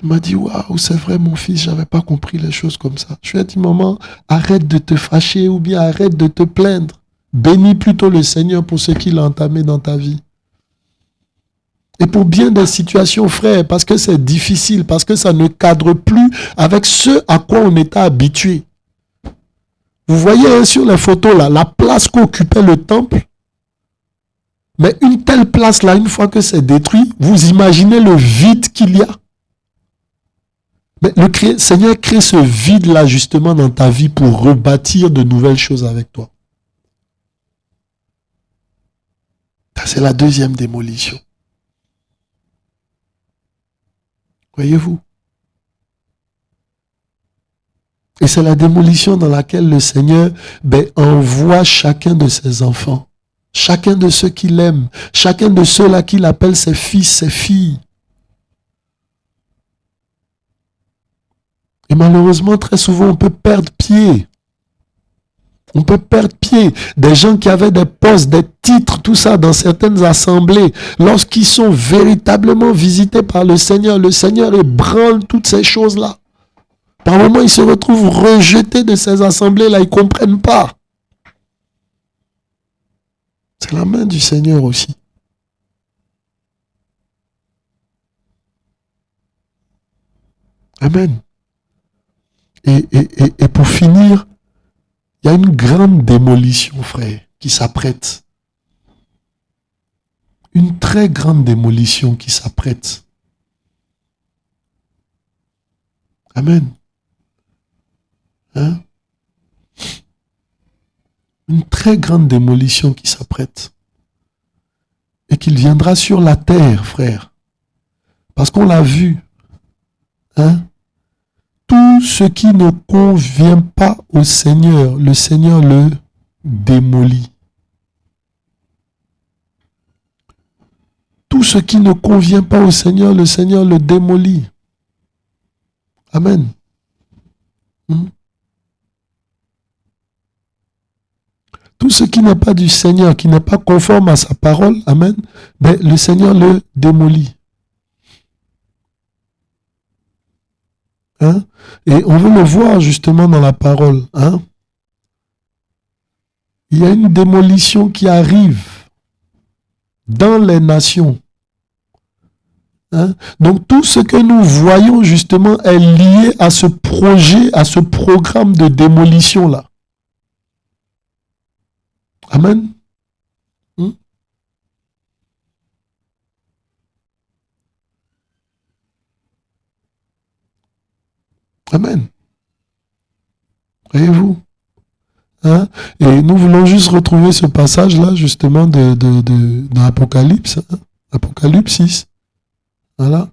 Elle m'a dit, waouh, c'est vrai mon fils, j'avais pas compris les choses comme ça. Je lui ai dit, maman, arrête de te fâcher ou bien arrête de te plaindre. Bénis plutôt le Seigneur pour ce qu'il a entamé dans ta vie. Et pour bien des situations, frère, parce que c'est difficile, parce que ça ne cadre plus avec ce à quoi on était habitué. Vous voyez sur les photos là, la place qu'occupait le temple. Mais une telle place là, une fois que c'est détruit, vous imaginez le vide qu'il y a. Mais le Seigneur crée ce vide là justement dans ta vie pour rebâtir de nouvelles choses avec toi. Ça, c'est la deuxième démolition. Voyez-vous? Et c'est la démolition dans laquelle le Seigneur envoie chacun de ses enfants, chacun de ceux qu'il aime, chacun de ceux-là qu'il appelle ses fils, ses filles. Et malheureusement, très souvent, on peut perdre pied. On peut perdre pied. Des gens qui avaient des postes, des titres, tout ça dans certaines assemblées, lorsqu'ils sont véritablement visités par le Seigneur ébranle toutes ces choses-là. Par moments, ils se retrouvent rejetés de ces assemblées-là, ils ne comprennent pas. C'est la main du Seigneur aussi. Amen. Et pour finir, il y a une grande démolition, frère, qui s'apprête. Une très grande démolition qui s'apprête. Amen. Une très grande démolition qui s'apprête. Et qu'il viendra sur la terre, frère. Parce qu'on l'a vu. Tout ce qui ne convient pas au Seigneur, le Seigneur le démolit. Tout ce qui ne convient pas au Seigneur, le Seigneur le démolit. Amen. Tout ce qui n'est pas du Seigneur, qui n'est pas conforme à sa parole, amen, le Seigneur le démolit. Hein? Et on veut le voir justement dans la parole. Hein? Il y a une démolition qui arrive dans les nations. Hein? Donc tout ce que nous voyons justement est lié à ce projet, à ce programme de démolition-là. Amen. Amen. Voyez-vous? Hein? Et nous voulons juste retrouver ce passage-là, justement, dans Apocalypse. Hein? Apocalypse 6. Voilà.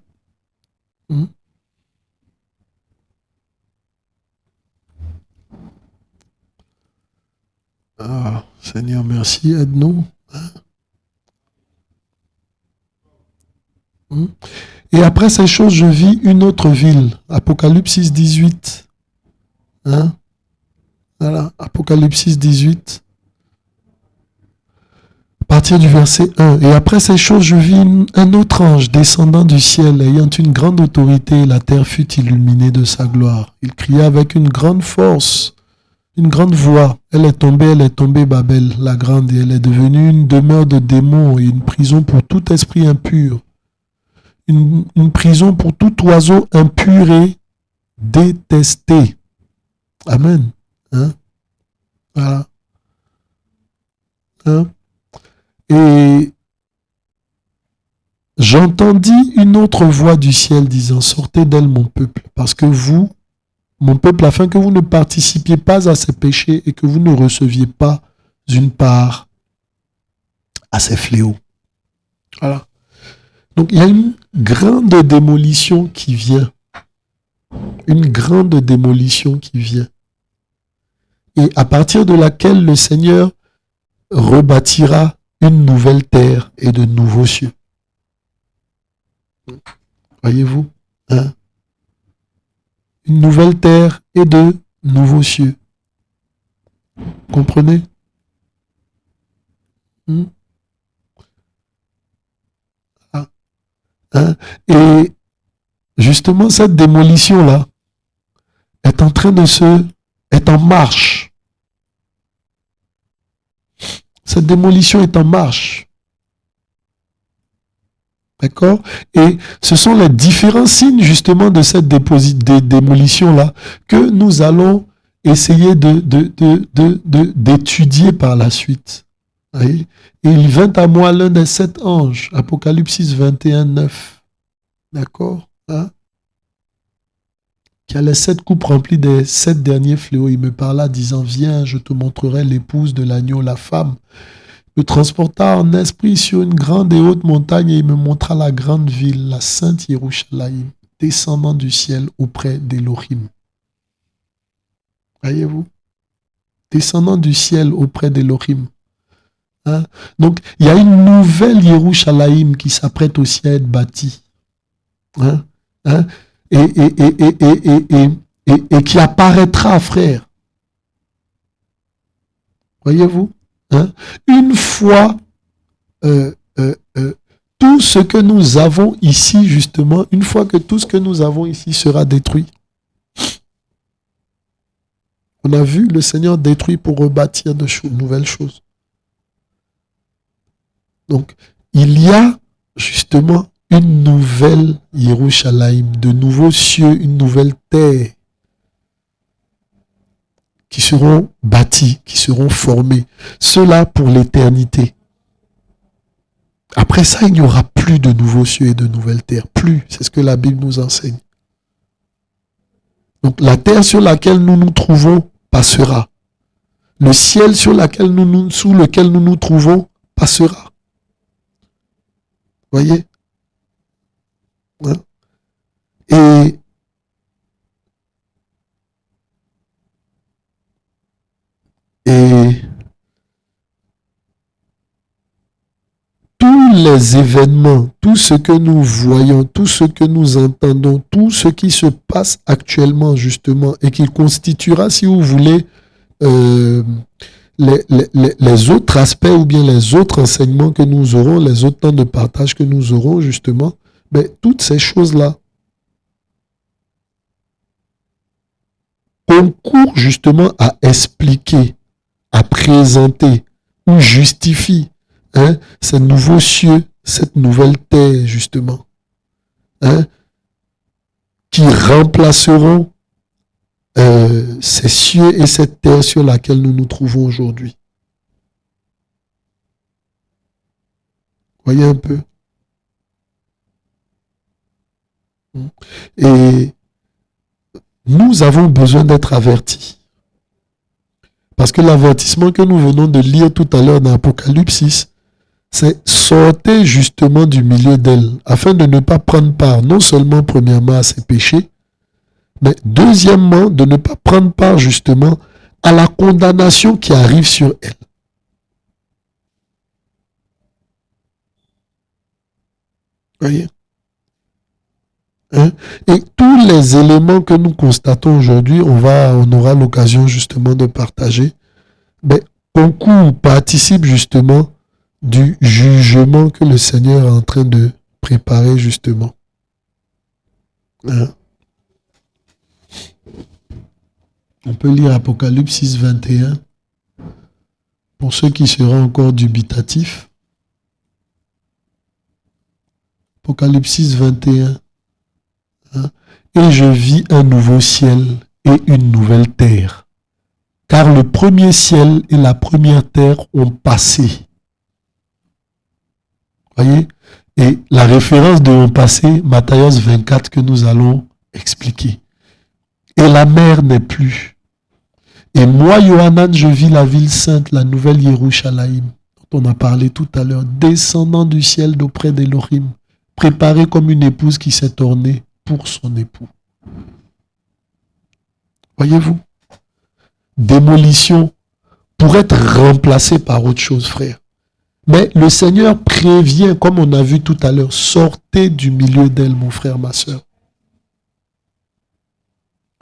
Ah, Seigneur, merci, aide-nous. Et après ces choses, je vis une autre ville. Apocalypse 6, 18. Hein? Voilà, Apocalypse 6, 18. À partir du verset 1. Et après ces choses, je vis un autre ange descendant du ciel, ayant une grande autorité, et la terre fut illuminée de sa gloire. Il cria avec une grande force, une grande voix. Elle est tombée, Babel, la grande, et elle est devenue une demeure de démons et une prison pour tout esprit impur. Une prison pour tout oiseau impur et détesté. Amen. Hein? Voilà. Hein? Et j'entendis une autre voix du ciel disant, sortez d'elle mon peuple, parce que vous, mon peuple, afin que vous ne participiez pas à ses péchés et que vous ne receviez pas une part à ses fléaux. Voilà. Donc il y a une grande démolition qui vient. Une grande démolition qui vient. Et à partir de laquelle le Seigneur rebâtira une nouvelle terre et de nouveaux cieux. Voyez-vous? Hein? Une nouvelle terre et de nouveaux cieux. Comprenez? Hein? Et justement, cette démolition-là est en train est en marche. Cette démolition est en marche. D'accord? Et ce sont les différents signes justement de cette démolition-là que nous allons essayer d'étudier par la suite. Voyez? Et il vint à moi l'un des 7 anges, Apocalypse 21, 9. D'accord? Hein? Qui a les 7 coupes remplies des 7 derniers fléaux. Il me parla disant, viens, je te montrerai l'épouse de l'agneau, la femme. Il me transporta en esprit sur une grande et haute montagne et il me montra la grande ville, la sainte Yerushalayim, descendant du ciel auprès d'Élohim. Voyez-vous? Descendant du ciel auprès d'Élohim. Hein? Donc, il y a une nouvelle Yerushalayim qui s'apprête aussi à être bâtie. Hein? Hein? Et qui apparaîtra, frère. Voyez-vous? Hein? Une fois tout ce que nous avons ici, justement, une fois que tout ce que nous avons ici sera détruit. On a vu le Seigneur détruit pour rebâtir de nouvelles choses. Donc, il y a justement une nouvelle Yerushalayim, de nouveaux cieux, une nouvelle terre qui seront bâtis, qui seront formés. Cela pour l'éternité. Après ça, il n'y aura plus de nouveaux cieux et de nouvelles terres. Plus, c'est ce que la Bible nous enseigne. Donc la terre sur laquelle nous nous trouvons passera. Le ciel sous lequel nous nous trouvons passera. Voyez? Hein? Et tous les événements, tout ce que nous voyons, tout ce que nous entendons, tout ce qui se passe actuellement justement et qui constituera, si vous voulez, les autres aspects ou bien les autres enseignements que nous aurons, les autres temps de partage que nous aurons justement, mais toutes ces choses-là concourt justement à expliquer, à présenter ou justifie ces nouveaux cieux, cette nouvelle terre justement, qui remplaceront ces cieux et cette terre sur laquelle nous nous trouvons aujourd'hui. Voyez un peu. Et nous avons besoin d'être avertis. Parce que l'avertissement que nous venons de lire tout à l'heure dans Apocalypse, c'est sortez justement du milieu d'elle, afin de ne pas prendre part, non seulement premièrement à ses péchés, mais deuxièmement, de ne pas prendre part justement à la condamnation qui arrive sur elle. Voyez? Et tous les éléments que nous constatons aujourd'hui, on aura l'occasion justement de partager, mais concourent, participent justement du jugement que le Seigneur est en train de préparer justement. On peut lire Apocalypse 6, 21 pour ceux qui seront encore dubitatifs. Apocalypse 6, 21. Et je vis un nouveau ciel et une nouvelle terre, car le premier ciel et la première terre ont passé. Voyez? Et la référence de ont passé, Matthieu 24, que nous allons expliquer. Et la mer n'est plus. Et moi, Yohanan, je vis la ville sainte, la nouvelle Yerushalayim, dont on a parlé tout à l'heure, descendant du ciel d'auprès d'Élohim, préparée comme une épouse qui s'est ornée pour son époux. Voyez-vous? Démolition pour être remplacée par autre chose, frère. Mais le Seigneur prévient, comme on a vu tout à l'heure, sortez du milieu d'elle, mon frère, ma soeur.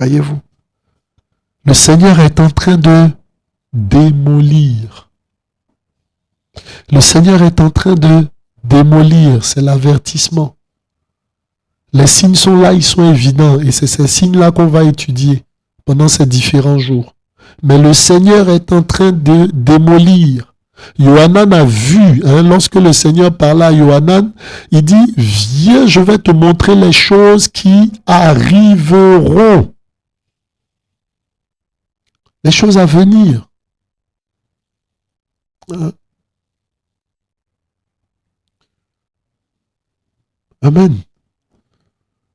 Voyez-vous? Le Seigneur est en train de démolir. Le Seigneur est en train de démolir, c'est l'avertissement. Les signes sont là, ils sont évidents, et c'est ces signes-là qu'on va étudier pendant ces différents jours. Mais le Seigneur est en train de démolir. Yohanan a vu, lorsque le Seigneur parla à Yohanan, il dit, viens, je vais te montrer les choses qui arriveront. Les choses à venir. Amen.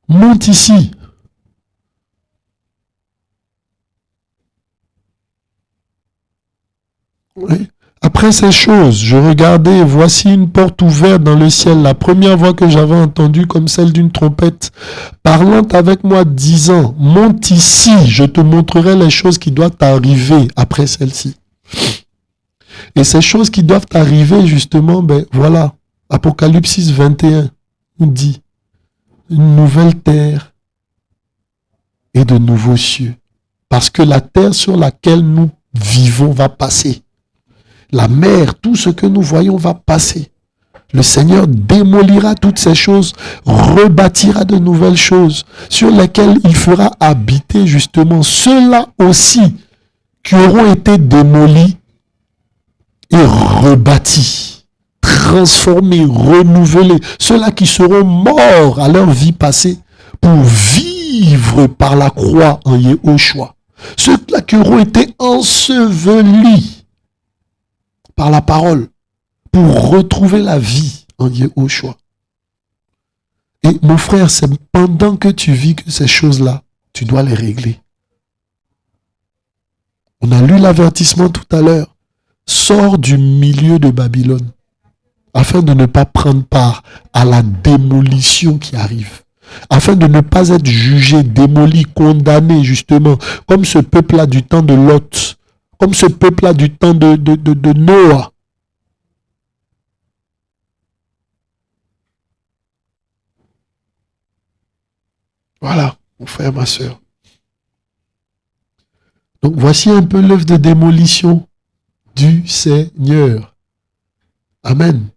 Monte ici. Oui. Après ces choses, je regardais et voici une porte ouverte dans le ciel. La première voix que j'avais entendue comme celle d'une trompette, parlant avec moi, disant, monte ici, je te montrerai les choses qui doivent arriver après celle-ci. Et ces choses qui doivent arriver, justement, voilà, Apocalypse 21 nous dit, une nouvelle terre et de nouveaux cieux. Parce que la terre sur laquelle nous vivons va passer. La mer, tout ce que nous voyons va passer. Le Seigneur démolira toutes ces choses, rebâtira de nouvelles choses sur lesquelles il fera habiter justement ceux-là aussi qui auront été démolis et rebâtis, transformés, renouvelés. Ceux-là qui seront morts à leur vie passée pour vivre par la croix en Yehoshua. Ceux-là qui auront été ensevelis par la parole pour retrouver la vie en Yehoshua. Et mon frère, c'est pendant que tu vis que ces choses-là, tu dois les régler. On a lu l'avertissement tout à l'heure. Sors du milieu de Babylone afin de ne pas prendre part à la démolition qui arrive. Afin de ne pas être jugé, démoli, condamné justement, comme ce peuple-là du temps de Lot, comme ce peuple-là du temps de Noah. Voilà, mon frère, ma soeur. Donc voici un peu l'œuvre de démolition du Seigneur. Amen.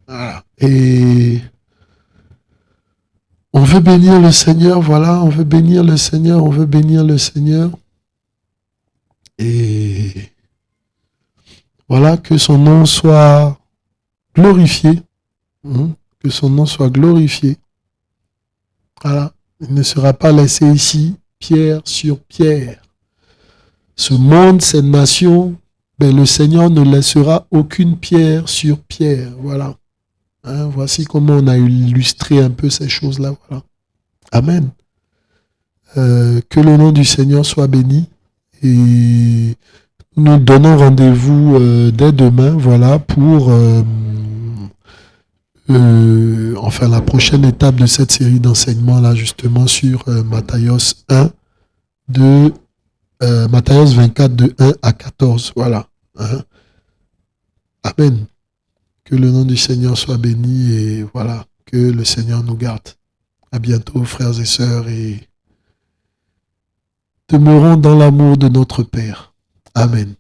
Voilà. Et On veut bénir le Seigneur, voilà, on veut bénir le Seigneur, on veut bénir le Seigneur. Et voilà, que son nom soit glorifié. Que son nom soit glorifié. Voilà, il ne sera pas laissé ici, pierre sur pierre. Ce monde, cette nation, ben, le Seigneur ne laissera aucune pierre sur pierre. Voilà. Voici comment on a illustré un peu ces choses-là. Voilà. Amen. Que le nom du Seigneur soit béni. Et nous donnons rendez-vous dès demain, voilà, pour la prochaine étape de cette série d'enseignements là, justement sur Matthios 1, Matthios 24 de 1 à 14, voilà. Amen. Que le nom du Seigneur soit béni et voilà, que le Seigneur nous garde. À bientôt, frères et sœurs, et demeurons dans l'amour de notre Père. Amen.